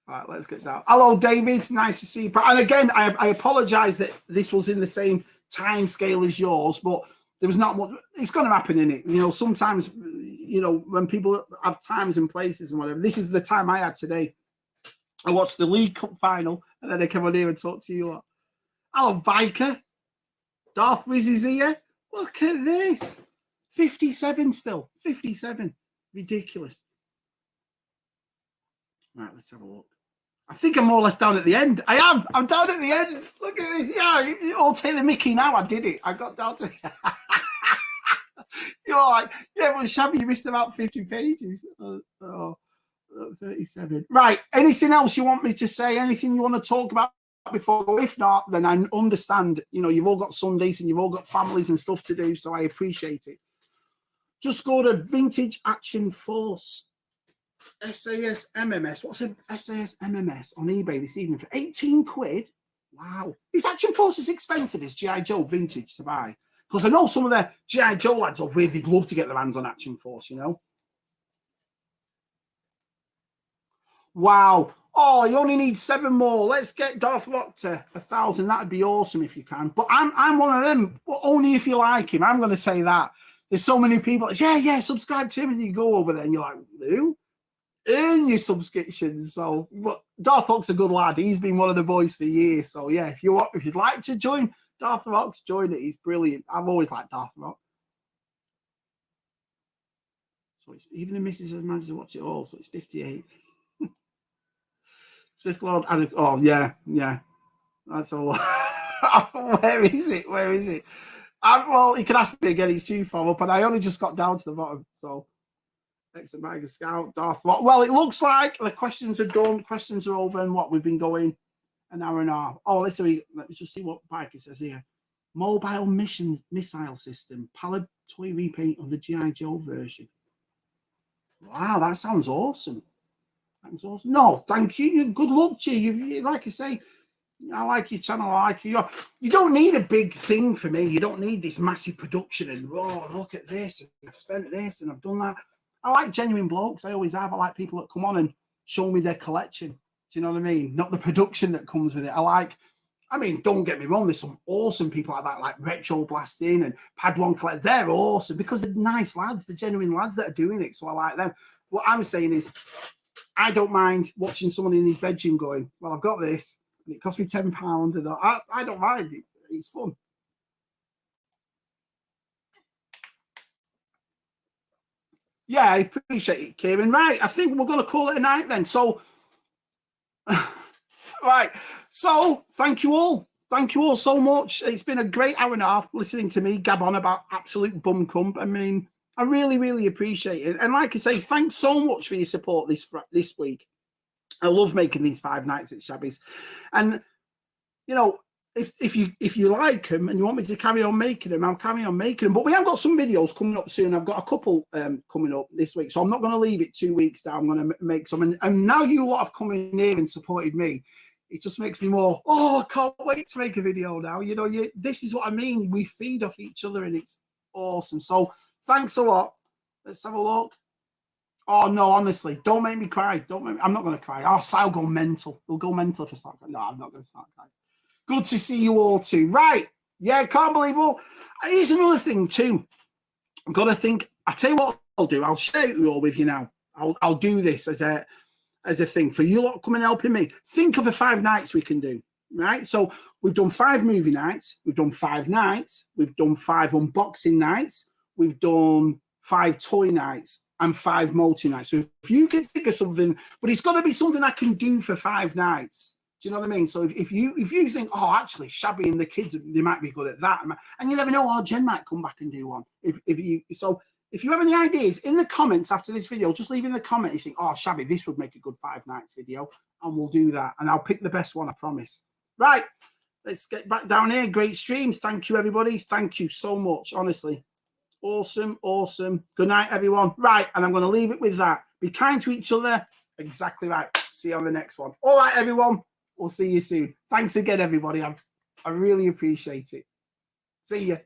Right, let's get down. Hello, David. Nice to see you. And again, I apologise that this was in the same time scale as yours, but there was not much. It's going to happen, in it. You know, sometimes, you know, when people have times and places and whatever. This is the time I had today. I watched the League Cup final, and then I came on here and talked to you. Hello, Biker. Darth Wiz is here. Look at this. 57 still. 57. Ridiculous. Right, let's have a look. I think I'm more or less down at the end. I am. I'm down at the end. Look at this. Yeah, you all take the mickey now. I did it. I got down to You're like, yeah, but Shabby, you missed about 50 pages. 37. Right. Anything else you want me to say? Anything you want to talk about before I go? If not, then I understand. You know, you've all got Sundays and you've all got families and stuff to do, so I appreciate it. Just go to Vintage Action Force SAS MMS. What's a SAS MMS on eBay this evening for 18 quid? Wow. Is Action Force as expensive as G.I. Joe vintage to buy? Because I know some of the G.I. Joe lads over here, they'd love to get their hands on Action Force, you know? Wow. Oh, you only need 7 more. Let's get Darth Rock to 1,000. That'd be awesome if you can. But I'm one of them. But only if you like him. I'm going to say that. There's so many people. Yeah, subscribe to him. And you go over there and you're like, who? Earn your subscription. So, but Darth Rock's a good lad. He's been one of the boys for years. So yeah, if you'd like to join Darth Rock's, join it. He's brilliant. I've always liked Darth Rock. So it's even the missus has managed to watch it all. So it's 58. Sith Lord. Oh yeah. That's all. Where is it? Well, you can ask me again. It's too far up, and I only just got down to the bottom. So. Exit Mega Scout, Darth Rock. Well, it looks like the questions are done. Questions are over, and what we've been going an hour and a half. Oh, let me just see what bike it says here. Mobile missile system, pallet toy repaint of the G.I. Joe version. Wow, that sounds awesome. No, thank you. Good luck to you. You like I say, I like your channel. I like you. You don't need a big thing for me. You don't need this massive production and look at this. I've spent this and I've done that. I like genuine blokes. I always have. I like people that come on and show me their collection. Do you know what I mean? Not the production that comes with it. Don't get me wrong. There's some awesome people like that, like Retro Blasting and Pad1 Collect. They're awesome because they're nice lads. They're genuine lads that are doing it. So I like them. What I'm saying is, I don't mind watching someone in his bedroom going, well, I've got this, and it cost me £10, and I don't mind. It's fun. Yeah, I appreciate it, Kieran. Right, I think we're going to call it a night then. So, right. So, thank you all. Thank you all so much. It's been a great hour and a half listening to me gab on about absolute bum crump. I mean, I really, really appreciate it. And like I say, thanks so much for your support this week. I love making these 5 nights at Shabby'S. And, you know, if you like them and you want me to carry on making them, I'll carry on making them. But we have got some videos coming up soon. I've got a couple coming up this week, so I'm not going to leave it 2 weeks now. I'm going to make some. And now you lot have come in here and supported me. It just makes me more, I can't wait to make a video now. You know, this is what I mean. We feed off each other, and it's awesome. So thanks a lot. Let's have a look. Oh, no, honestly, don't make me cry. I'm not going to cry. I'll go mental. He'll go mental if I start crying. No, I'm not going to start crying. Good to see you all too. Right. Yeah, can't believe it. Here's another thing too. I've got to think. I tell you what I'll do. I'll share it all with you now. I'll do this as a thing for you lot coming helping me. Think of the 5 nights we can do. Right. So we've done 5 movie nights. We've done 5 nights. We've done 5 unboxing nights. We've done 5 toy nights and 5 multi nights. So if you can think of something, but it's got to be something I can do for 5 nights. Do you know what I mean? So if you think, actually, Shabby and the kids, they might be good at that, and you never know, Jen might come back and do one. If you have any ideas in the comments after this video, just leave in the comment. You think, Shabby, this would make a good 5 nights video, and we'll do that, and I'll pick the best one, I promise. Right, let's get back down here. Great streams. Thank you, everybody. Thank you so much. Honestly, awesome. Good night, everyone. Right, and I'm going to leave it with that. Be kind to each other. Exactly right. See you on the next one. All right, everyone. We'll see you soon. Thanks again, everybody. I really appreciate it. See you.